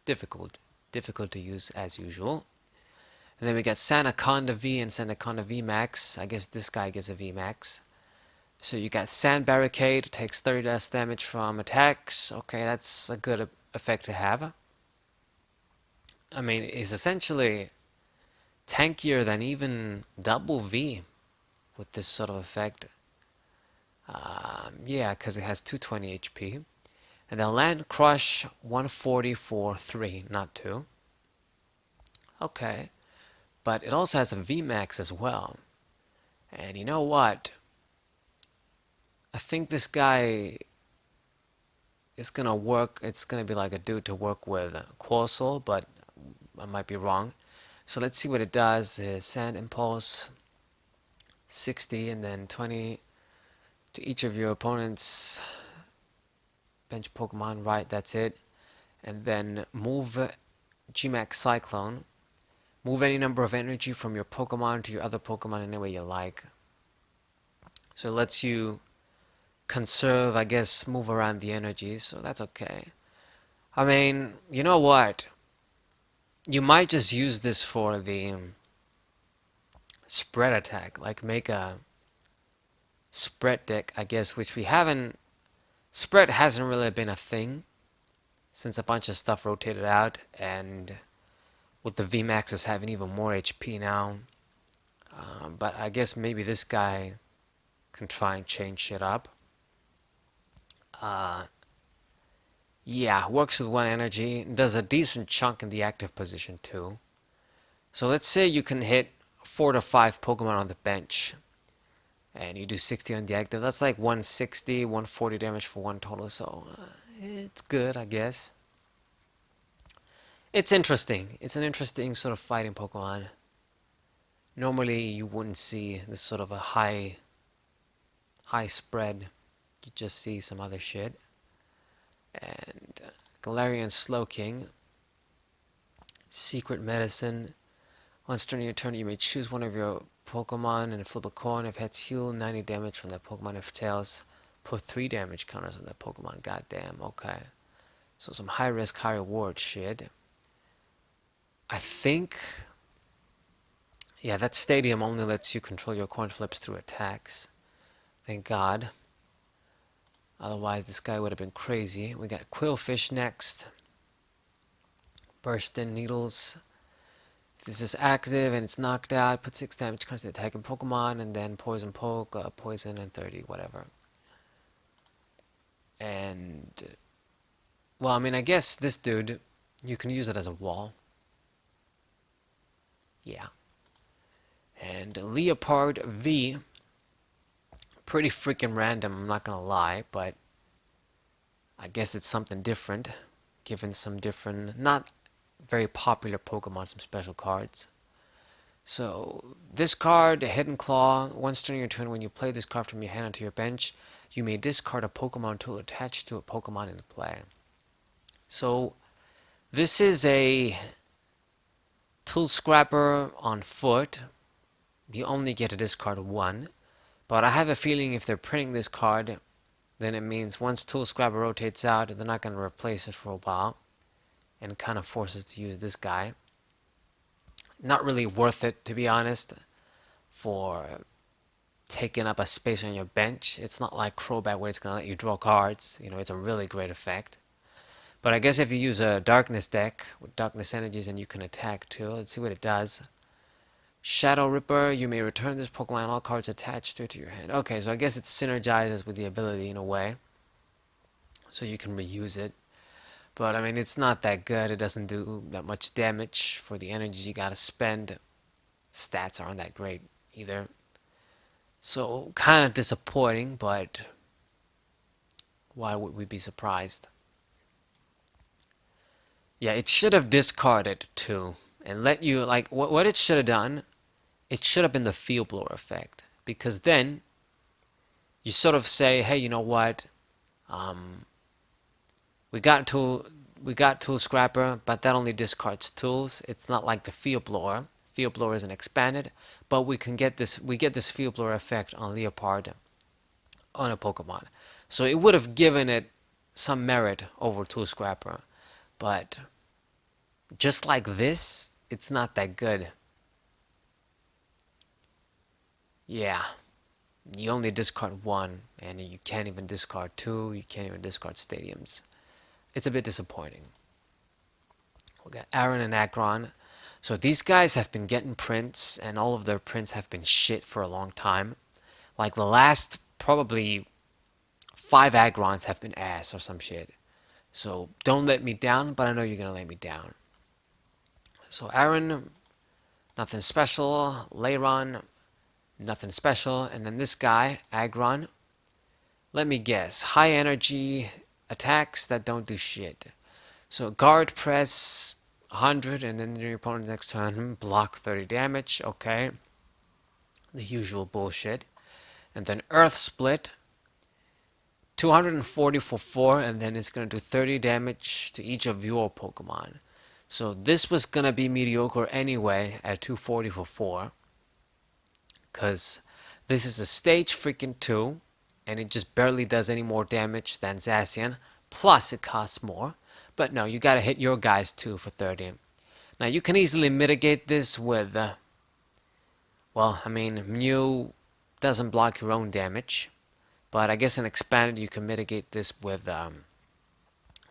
difficult to use as usual. And then we got Sandaconda V and Sandaconda V Max. I guess this guy gets a V Max. So you got Sand Barricade, takes 30 less damage from attacks. Okay, that's a good effect to have. I mean, it's essentially tankier than even double V with this sort of effect. Yeah, because it has 220 HP. And then Land Crush 140 for 3, not 2. Okay. But it also has a VMAX as well. And you know what? I think this guy is gonna work. It's gonna be like a dude to work with Crustle, but I might be wrong. So let's see what it does. Sand Impulse 60 and then 20 to each of your opponent's bench Pokemon. Right, that's it. And then move Gmax Cyclone. Move any number of energy from your Pokemon to your other Pokemon any way you like. So it lets you conserve, I guess, move around the energies, so that's okay. I mean, you know what? You might just use this for the spread attack, like make a spread deck, I guess, which we haven't. Spread hasn't really been a thing since a bunch of stuff rotated out, and with the VMAXs having even more HP now. But I guess maybe this guy can try and change shit up. Uh, yeah, works with one energy, does a decent chunk in the active position too. So let's say you can hit 4 to 5 Pokemon on the bench, and you do 60 on the active. That's like 160, 140 damage for one total, so it's good, I guess. It's interesting. It's an interesting sort of fighting Pokemon. Normally you wouldn't see this sort of a high spread. You just see some other shit. And Galarian Slowking. Secret Medicine. Once during your turn, you may choose one of your Pokemon and flip a coin. If heads, heal 90 damage from that Pokemon. If tails, put 3 damage counters on that Pokemon. Goddamn, okay. So some high risk, high reward shit. I think, yeah, that stadium only lets you control your coin flips through attacks. Thank God. Otherwise, this guy would have been crazy. We got Quillfish next. Burst in Needles. If this is active and it's knocked out, put 6 damage counters to the attacking Pokemon, and then Poison Poke, Poison, and 30, whatever. And, well, I mean, I guess this dude, you can use it as a wall. Yeah. And Leopard V, pretty freaking random, I'm not gonna lie, but I guess it's something different, given some different, not very popular Pokemon, some special cards. So, this card, Hidden Claw, once during your turn when you play this card from your hand onto your bench, you may discard a Pokemon tool attached to a Pokemon in play. So, this is a Tool Scrapper on foot. You only get to discard 1. But I have a feeling if they're printing this card, then it means once Tool Scrapper rotates out, they're not going to replace it for a while. And kind of forces to use this guy. Not really worth it, to be honest, for taking up a space on your bench. It's not like Crobat where it's going to let you draw cards. You know, it's a really great effect. But I guess if you use a Darkness deck with Darkness Energies, then you can attack too. Let's see what it does. Shadow Ripper, you may return this Pokemon and all cards attached to it to your hand. Okay, so I guess it synergizes with the ability in a way. So you can reuse it. But, I mean, it's not that good. It doesn't do that much damage for the energies you gotta spend. Stats aren't that great either. So, kind of disappointing, but why would we be surprised? Yeah, it should have discarded too. And let you, like, what it should have done, it should have been the Field Blower effect. Because then, you sort of say, hey, you know what? We got Tool Scrapper, but that only discards tools. It's not like the Field Blower. Field Blower isn't expanded, but we get this Field Blower effect on Leopard on a Pokemon. So it would have given it some merit over Tool Scrapper. But just like this, it's not that good. Yeah. You only discard 1, and you can't even discard 2, you can't even discard stadiums. It's a bit disappointing. We got Aaron and Agron. So these guys have been getting prints, and all of their prints have been shit for a long time. Like the last probably 5 Agrons have been ass or some shit. So don't let me down, but I know you're gonna let me down. So Aaron, nothing special. Leiron, nothing special. And then this guy, Agron, let me guess, high energy attacks that don't do shit. So guard press 100, and then your opponent's next turn block 30 damage. Okay, the usual bullshit. And then earth split 240 for 4, and then it's gonna do 30 damage to each of your Pokemon. So this was gonna be mediocre anyway at 240 for 4, because this is a stage freaking 2, and it just barely does any more damage than Zacian. Plus it costs more. But no, you gotta hit your guys too for 30. Now you can easily mitigate this with, well, I mean, Mew doesn't block your own damage. But I guess in expanded you can mitigate this with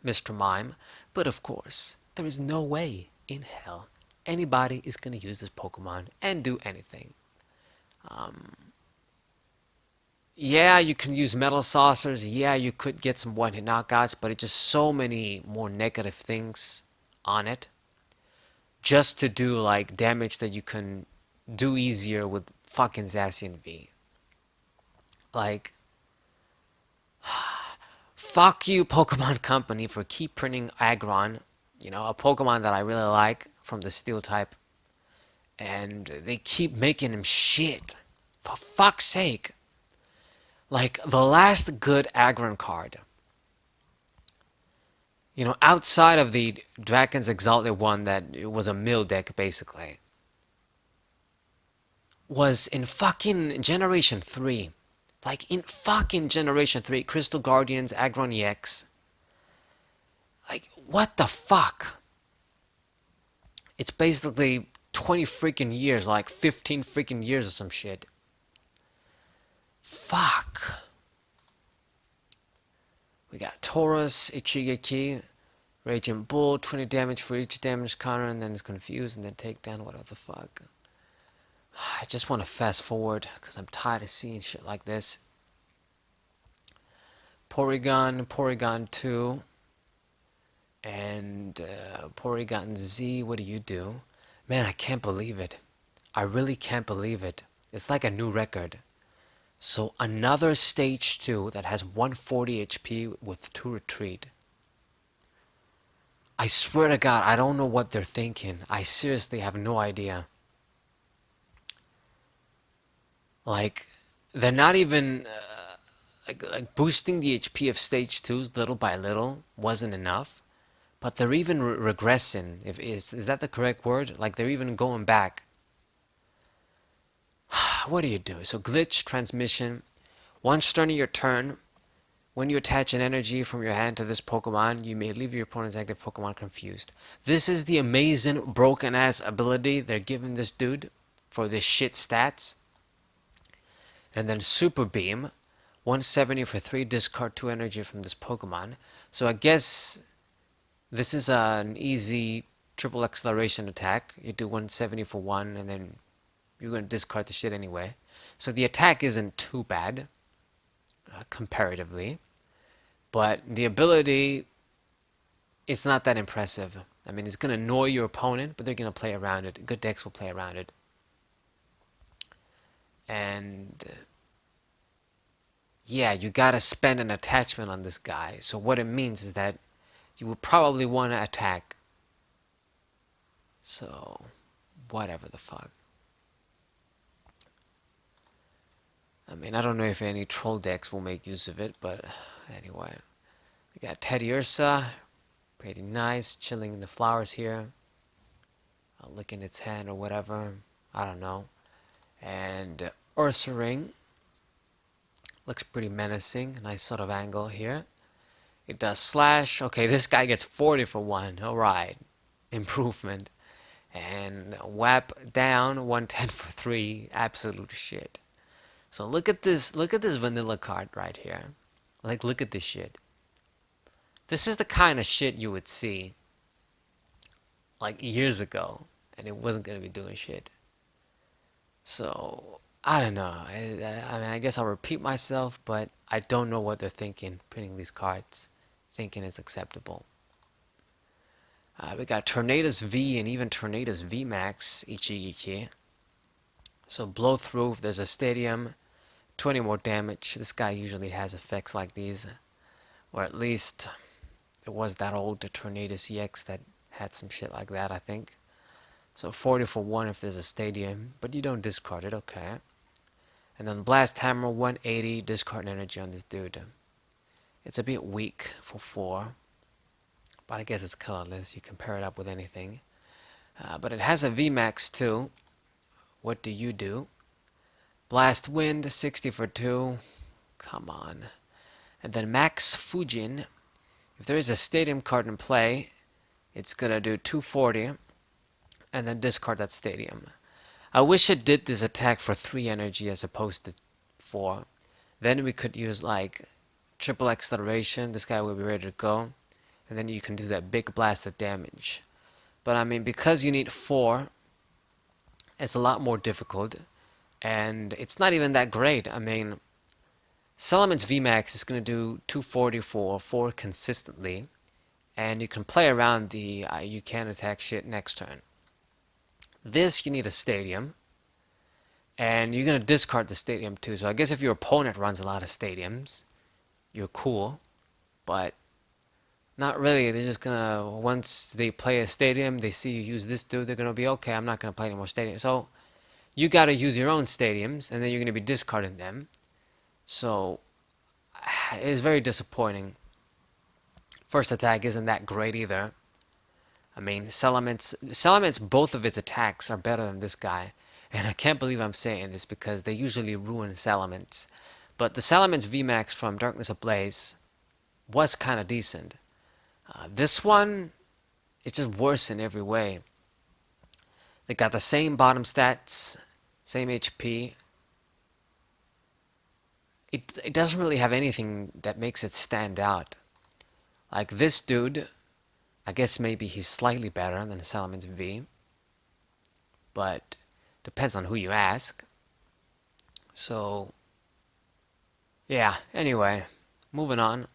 Mr. Mime. But of course, there is no way in hell anybody is going to use this Pokemon and do anything. Yeah, you can use Metal Saucers. Yeah, you could get some one-hit knockouts, but it's just so many more negative things on it. Just to do like damage that you can do easier with fucking Zacian V. Like, fuck you, Pokemon Company, for keep printing Agron. You know, a Pokemon that I really like from the Steel type. And they keep making him shit. For fuck's sake. Like, the last good Agron card, you know, outside of the Dragon's Exalted one that it was a mill deck, basically, was in fucking Generation 3. Like, in fucking Generation 3, Crystal Guardians, Agron EX. Like, what the fuck? It's basically 20 freaking years, like 15 freaking years or some shit. Fuck. We got Taurus, Ichigeki, Raging Bull, 20 damage for each damage counter, and then it's confused, and then take down, whatever the fuck. I just want to fast forward, because I'm tired of seeing shit like this. Porygon, Porygon 2, and Porygon Z, what do you do? Man, I can't believe it. I really can't believe it. It's like a new record. So another stage 2 that has 140 HP with 2 retreat. I swear to God, I don't know what they're thinking. I seriously have no idea. Like, they're not even like boosting the HP of stage 2s little by little wasn't enough, but they're even regressing. Is that the correct word? Like, they're even going back. What do you do? So glitch transmission. Once during your turn, when you attach an energy from your hand to this Pokemon, you may leave your opponent's active Pokemon confused. This is the amazing broken ass ability they're giving this dude for this shit stats. And then Super Beam, 170 for 3, discard 2 energy from this Pokemon. So I guess this is an easy triple acceleration attack. You do 170 for 1, and then you're going to discard the shit anyway. So the attack isn't too bad, comparatively. But the ability, it's not that impressive. I mean, it's going to annoy your opponent, but they're going to play around it. Good decks will play around it. And yeah, you got to spend an attachment on this guy. So what it means is that you would probably want to attack. So, whatever the fuck. I mean, I don't know if any troll decks will make use of it, but anyway. We got Teddiursa, pretty nice, chilling in the flowers here. Licking its hand or whatever, I don't know. And Ursaring, looks pretty menacing, nice sort of angle here. It does slash, okay, this guy gets 40 for 1, alright, improvement. And whap down, 110 for 3, absolute shit. So look at this vanilla card right here. Like, look at this shit. This is the kind of shit you would see like years ago, and it wasn't going to be doing shit. So, I don't know. I mean, I guess I'll repeat myself, but I don't know what they're thinking printing these cards, thinking it's acceptable. We got Tornadus V and even Tornadus V Max Ichigeki. So blow through if there's a stadium, 20 more damage. This guy usually has effects like these, or at least it was that old Tornadus EX that had some shit like that, I think. So 40 for 1 if there's a stadium, but you don't discard it, okay. And then Blast Hammer, 180, discard energy on this dude. It's a bit weak for 4, but I guess it's colorless. You can pair it up with anything. But it has a VMAX too. What do you do? Blast Wind, 60 for 2. Come on. And then Max Fujin. If there is a stadium card in play, it's going to do 240. And then discard that stadium. I wish it did this attack for 3 energy as opposed to 4. Then we could use like triple acceleration. This guy will be ready to go. And then you can do that big blast of damage. But I mean, because you need 4, it's a lot more difficult. And it's not even that great. I mean, Salamence VMAX is going to do 240 for 4 consistently. And you can play around the you can attack shit next turn. This, you need a stadium. And you're going to discard the stadium too. So I guess if your opponent runs a lot of stadiums, you're cool. But not really. They're just going to, once they play a stadium, they see you use this dude, they're going to be, okay, I'm not going to play any more stadiums. So you got to use your own stadiums, and then you're going to be discarding them. So it's very disappointing. First attack isn't that great either. I mean, Salamence, both of its attacks are better than this guy. And I can't believe I'm saying this because they usually ruin Salamence. But the Salamence VMAX from Darkness Ablaze was kind of decent. This one, it's just worse in every way. They got the same bottom stats, same HP. It doesn't really have anything that makes it stand out. Like this dude, I guess maybe he's slightly better than Salamence V. But depends on who you ask. So, yeah, anyway, moving on.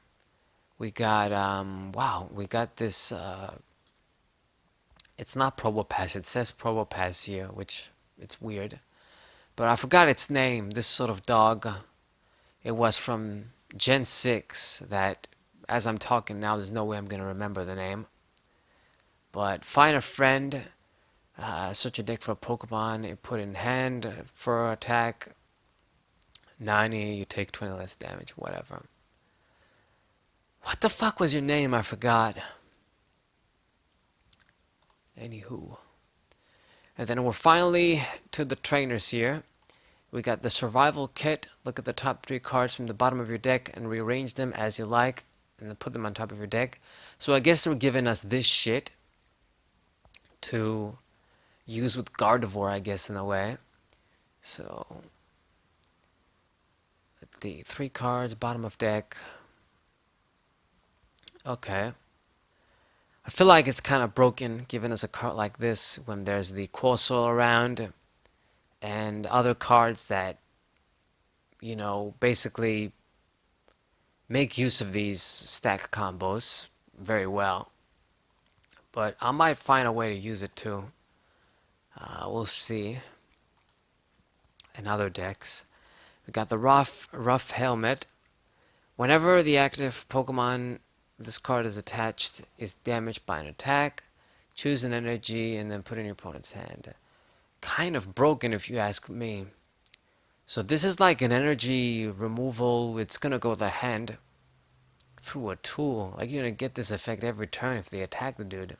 We got, wow, we got this, it's not Probopass, it says Probopass here, which, it's weird. But I forgot its name, this sort of dog. It was from Gen 6 that, as I'm talking now, there's no way I'm going to remember the name. But find a friend, search a deck for a Pokemon, you put in hand for attack, 90, you take 20 less damage, whatever. What the fuck was your name? I forgot. Anywho. And then we're finally to the trainers here. We got the survival kit. Look at the top 3 cards from the bottom of your deck and rearrange them as you like. And then put them on top of your deck. So I guess they're giving us this shit to use with Gardevoir, I guess, in a way. So the 3 cards, bottom of deck. Okay. I feel like it's kind of broken giving us a card like this when there's the Crustle around and other cards that, you know, basically make use of these stack combos very well. But I might find a way to use it too. We'll see. In other decks. We got the rough helmet. Whenever the active Pokemon this card is attached is damaged by an attack, choose an energy and then put it in your opponent's hand. Kind of broken if you ask me. So this is like an energy removal. It's gonna go the hand through a tool. Like you're gonna get this effect every turn if they attack the dude.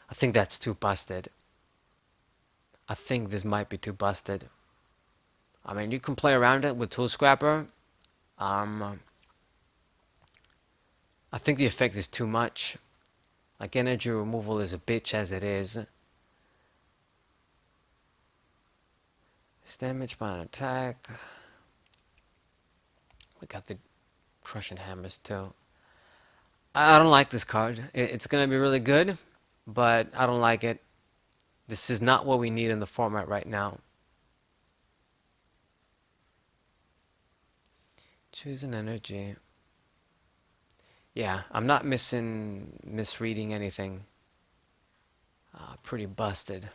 I think that's too busted. I think this might be too busted. I mean, you can play around it with Tool Scrapper. I think the effect is too much. Like, energy removal is a bitch as it is. It's damaged by an attack. We got the Crushing Hammers too. I don't like this card. It's going to be really good, but I don't like it. This is not what we need in the format right now. Choose an energy. Yeah, I'm not misreading anything. Pretty busted.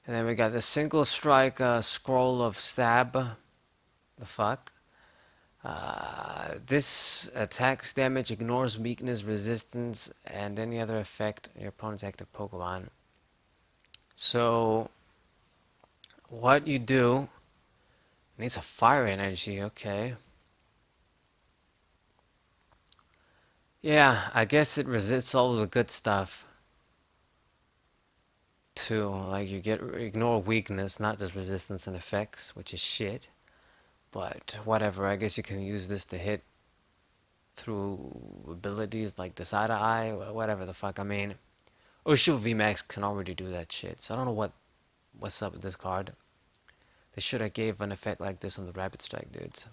And then we got the single strike scroll of stab. The fuck? This attacks damage, ignores weakness, resistance, and any other effect on your opponent's active Pokemon. So, what you do, it needs a fire energy, okay. Yeah, I guess it resists all of the good stuff. Too, like you get ignore weakness, not just resistance and effects, which is shit. But whatever, I guess you can use this to hit through abilities like Decide Eye, whatever the fuck. I mean, Urshifu VMAX can already do that shit, so I don't know what's up with this card. They should have gave an effect like this on the Rapid Strike dudes.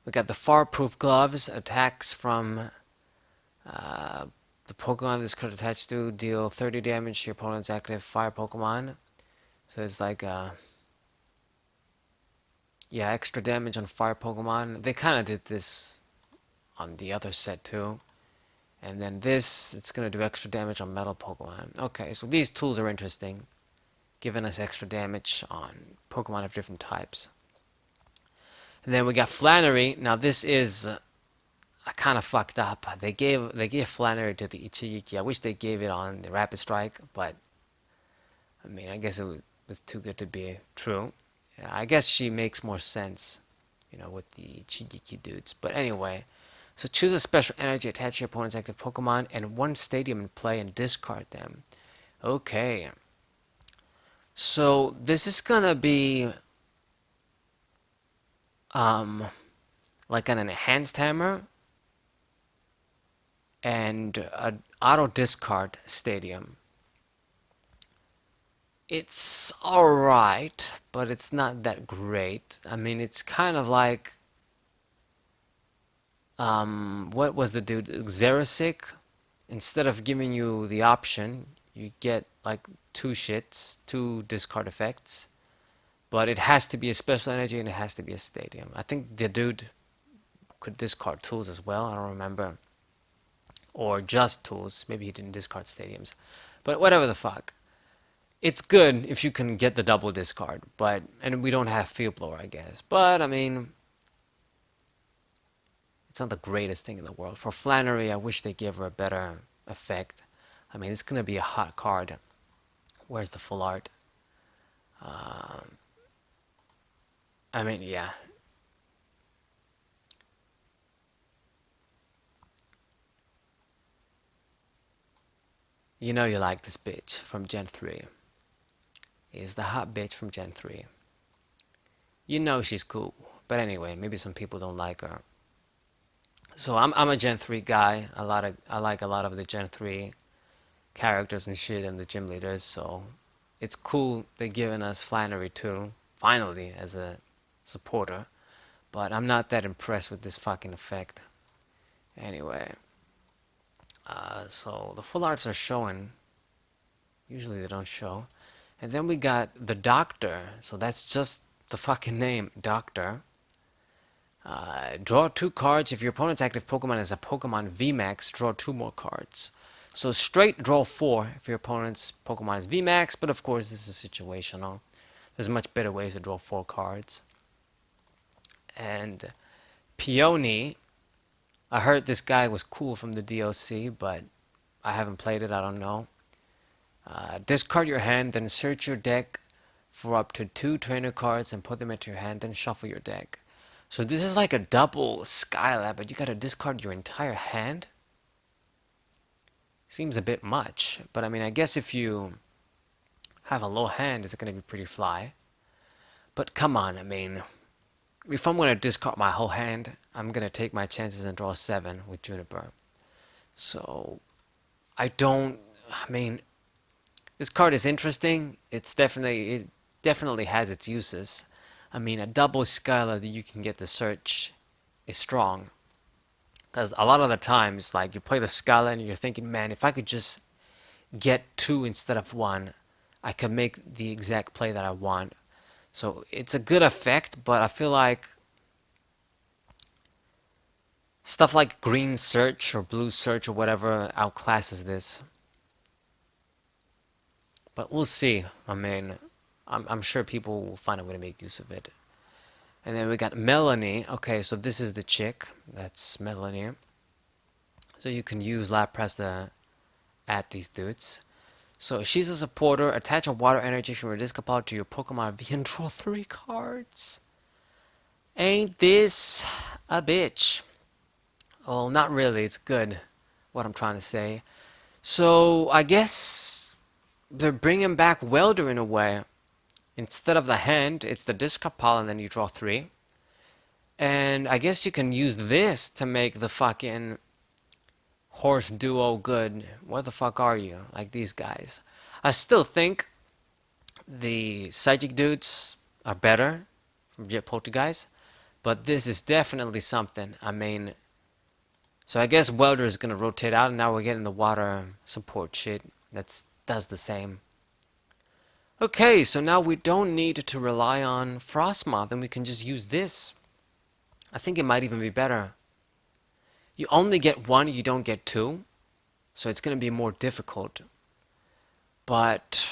We got the Fireproof Gloves. Attacks from the Pokemon this could attach to deal 30 damage to your opponent's active fire Pokemon. So it's like, yeah, extra damage on fire Pokemon. They kind of did this on the other set too. And then this, it's going to do extra damage on metal Pokemon. Okay, so these tools are interesting, giving us extra damage on Pokemon of different types. And then we got Flannery. Now this is kind of fucked up. They gave Flannery to the Ichigiki. I wish they gave it on the Rapid Strike, but I mean, I guess it was too good to be true. Yeah, I guess she makes more sense, you know, with the Ichigiki dudes. But anyway, so choose a special energy attached to your opponent's active Pokemon and one stadium in play and discard them. Okay. So this is gonna be like an enhanced hammer and an auto discard stadium. It's alright, but it's not that great. I mean, it's kind of like what was the dude? Xerasic? Instead of giving you the option, you get like two discard effects. But it has to be a special energy and it has to be a stadium. I think the dude could discard tools as well, I don't remember. Or just tools, maybe he didn't discard stadiums. But whatever the fuck. It's good if you can get the double discard, and we don't have Field Blower, I guess. But I mean, it's not the greatest thing in the world. For Flannery, I wish they gave her a better effect. I mean, it's gonna be a hot card. Where's the full art? I mean, yeah. You know you like this bitch from Gen 3. Is the hot bitch from Gen 3. You know she's cool. But anyway, maybe some people don't like her. So I'm a Gen 3 guy. I like a lot of the Gen 3 characters and shit and the gym leaders, so it's cool they're giving us Flannery too, finally, as a supporter. But I'm not that impressed with this fucking effect. Anyway. So the full arts are showing. Usually they don't show. And then we got the Doctor. So that's just the fucking name, Doctor. Draw 2 cards. If your opponent's active Pokemon is a Pokemon VMAX, draw 2 more cards. So straight draw 4 if your opponent's Pokemon is VMAX, but of course this is situational. There's much better ways to draw 4 cards. And Peony, I heard this guy was cool from the DLC, but I haven't played it, I don't know. Discard your hand, then search your deck for up to 2 trainer cards and put them into your hand, then shuffle your deck. So this is like a double Skylab, but you gotta discard your entire hand? Seems a bit much, but I mean, I guess if you have a low hand, it's gonna be pretty fly. But come on, I mean, if I'm gonna discard my whole hand, I'm gonna take my chances and draw 7 with Juniper. So, I mean, this card is interesting. It definitely has its uses. I mean, a double Skyla that you can get to search is strong. Because a lot of the times, like, you play the Skyla and you're thinking, man, if I could just get 2 instead of 1, I could make the exact play that I want. So it's a good effect, but I feel like stuff like green search or blue search or whatever outclasses this. But we'll see. I mean, I'm sure people will find a way to make use of it. And then we got Melanie. Okay, so this is the chick. That's Melanie. So you can use Lapras to add these dudes. So she's a supporter. Attach a water energy from your discard pile to your Pokemon V and draw 3 cards. Ain't this a bitch? Well, not really. It's good, what I'm trying to say. So I guess they're bringing back Welder in a way. Instead of the hand, it's the discard pile and then you draw 3. And I guess you can use this to make the fucking horse duo good. What the fuck are you? Like these guys. I still think the psychic dudes are better from Jet Poltergeist, but this is definitely something. I mean, so I guess Welder is gonna rotate out, and now we're getting the water support shit. Does the same. Okay, so now we don't need to rely on Frostmoth, and we can just use this. I think it might even be better. You only get one, you don't get two, so it's gonna be more difficult. But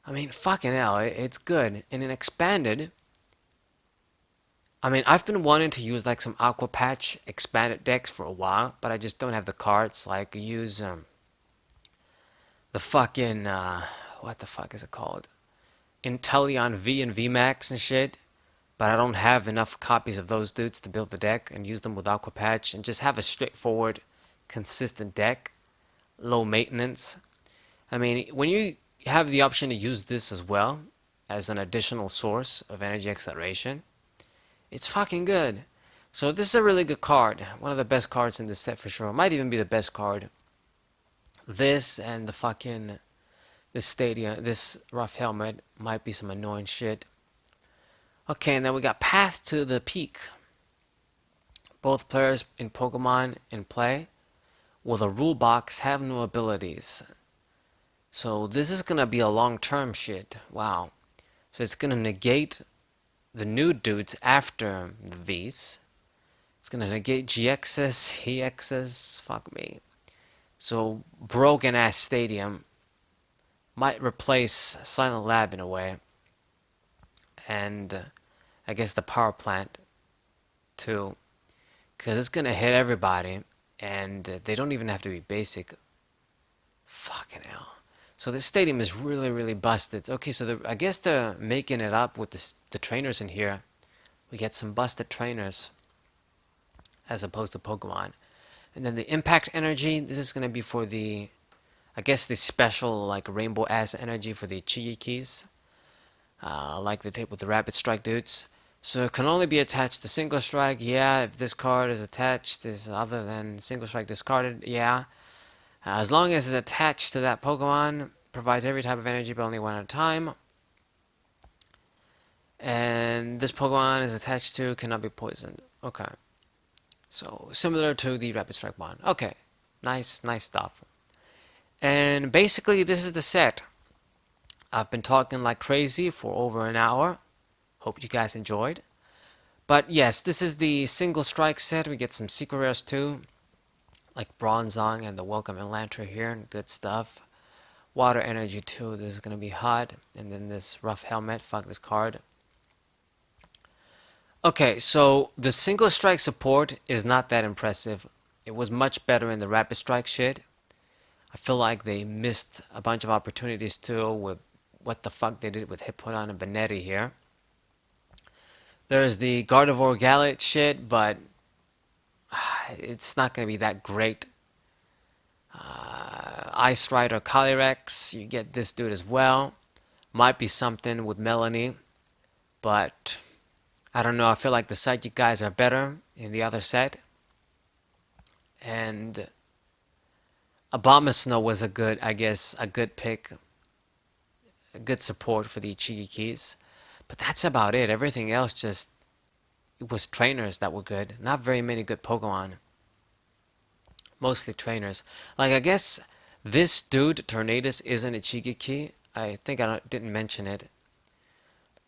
I mean, fucking hell, it's good. And in expanded, I mean, I've been wanting to use like some Aqua Patch expanded decks for a while, but I just don't have the cards. Like, use the fucking, what the fuck is it called? Inteleon V and VMAX and shit. But I don't have enough copies of those dudes to build the deck and use them with Aqua Patch and just have a straightforward, consistent deck. Low maintenance. I mean, when you have the option to use this as well as an additional source of energy acceleration, it's fucking good. So this is a really good card. One of the best cards in this set for sure. Might even be the best card. This and the fucking this rough helmet might be some annoying shit. Okay, and then we got Path to the Peak. Both players in Pokemon in play with a rule box have no abilities. So this is gonna be a long-term shit. Wow. So it's gonna negate the new dudes after the V's. It's gonna negate GXs, EXs, fuck me. So broken ass stadium might replace Silent Lab in a way. And I guess the power plant too. Because it's gonna hit everybody. And they don't even have to be basic. Fucking hell. So this stadium is really, really busted. Okay, so I guess they're making it up with the trainers in here. We get some busted trainers as opposed to Pokemon. And then the impact energy, this is going to be for the, I guess the special like rainbow ass energy for the Chi keys. Like the tape with the Rapid Strike dudes. So it can only be attached to Single Strike. Yeah, if this card is attached, is other than Single Strike discarded. Yeah. As long as it's attached to that Pokemon, provides every type of energy but only one at a time. And this Pokemon is attached to, cannot be poisoned. Okay. So, similar to the Rapid Strike one. Okay. Nice stuff. And basically, this is the set. I've been talking like crazy for over an hour. Hope you guys enjoyed. But yes, this is the Single Strike set. We get some secret rares too, like Bronzong and the Welcome Elantra here. Good stuff. Water energy too. This is going to be hot. And then this rough helmet. Fuck this card. Okay, so the Single Strike support is not that impressive. It was much better in the Rapid Strike shit. I feel like they missed a bunch of opportunities too with what the fuck they did with Hippodon and Bayonet here. There's the Gardevoir Gallet shit, but it's not going to be that great. Ice Rider Calyrex, you get this dude as well. Might be something with Melanie, but I don't know. I feel like the Psychic guys are better in the other set. And Abomasnow was a good, I guess, a good pick. A good support for the Ichigi keys. But that's about it. Everything else just, it was trainers that were good. Not very many good Pokemon. Mostly trainers. Like, I guess this dude, Tornadus, isn't a Ichigi key. I think I didn't mention it.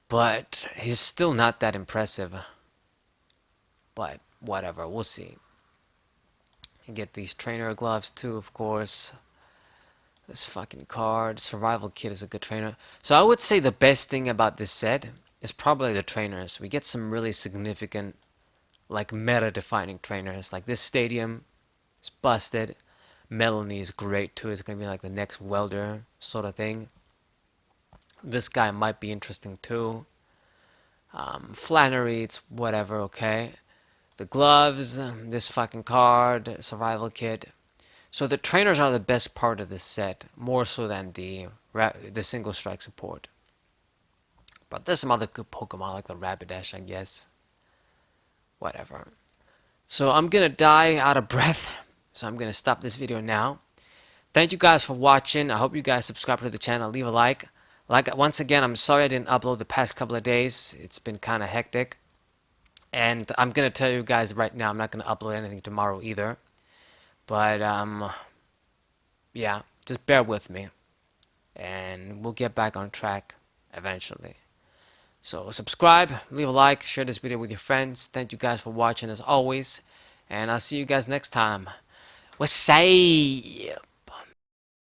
But he's still not that impressive. But whatever, we'll see. You get these trainer gloves too, of course. This fucking card. Survival Kit is a good trainer. So I would say the best thing about this set is probably the trainers. We get some really significant, like, meta-defining trainers. Like this stadium is busted. Melanie is great too. It's going to be like the next Welder sort of thing. This guy might be interesting too. Flannery, it's whatever, okay. The gloves, this fucking card, survival kit. So the trainers are the best part of this set, more so than the Single Strike support. But there's some other good Pokemon like the Rapidash, I guess. Whatever. So I'm gonna die out of breath. So I'm gonna stop this video now. thank you guys for watching. I hope you guys subscribe to the channel, leave a like. Once again, I'm sorry I didn't upload the past couple of days. It's been kind of hectic. And I'm going to tell you guys right now, I'm not going to upload anything tomorrow either. But, yeah, just bear with me. And we'll get back on track eventually. So subscribe, leave a like, share this video with your friends. Thank you guys for watching as always. And I'll see you guys next time. What's say?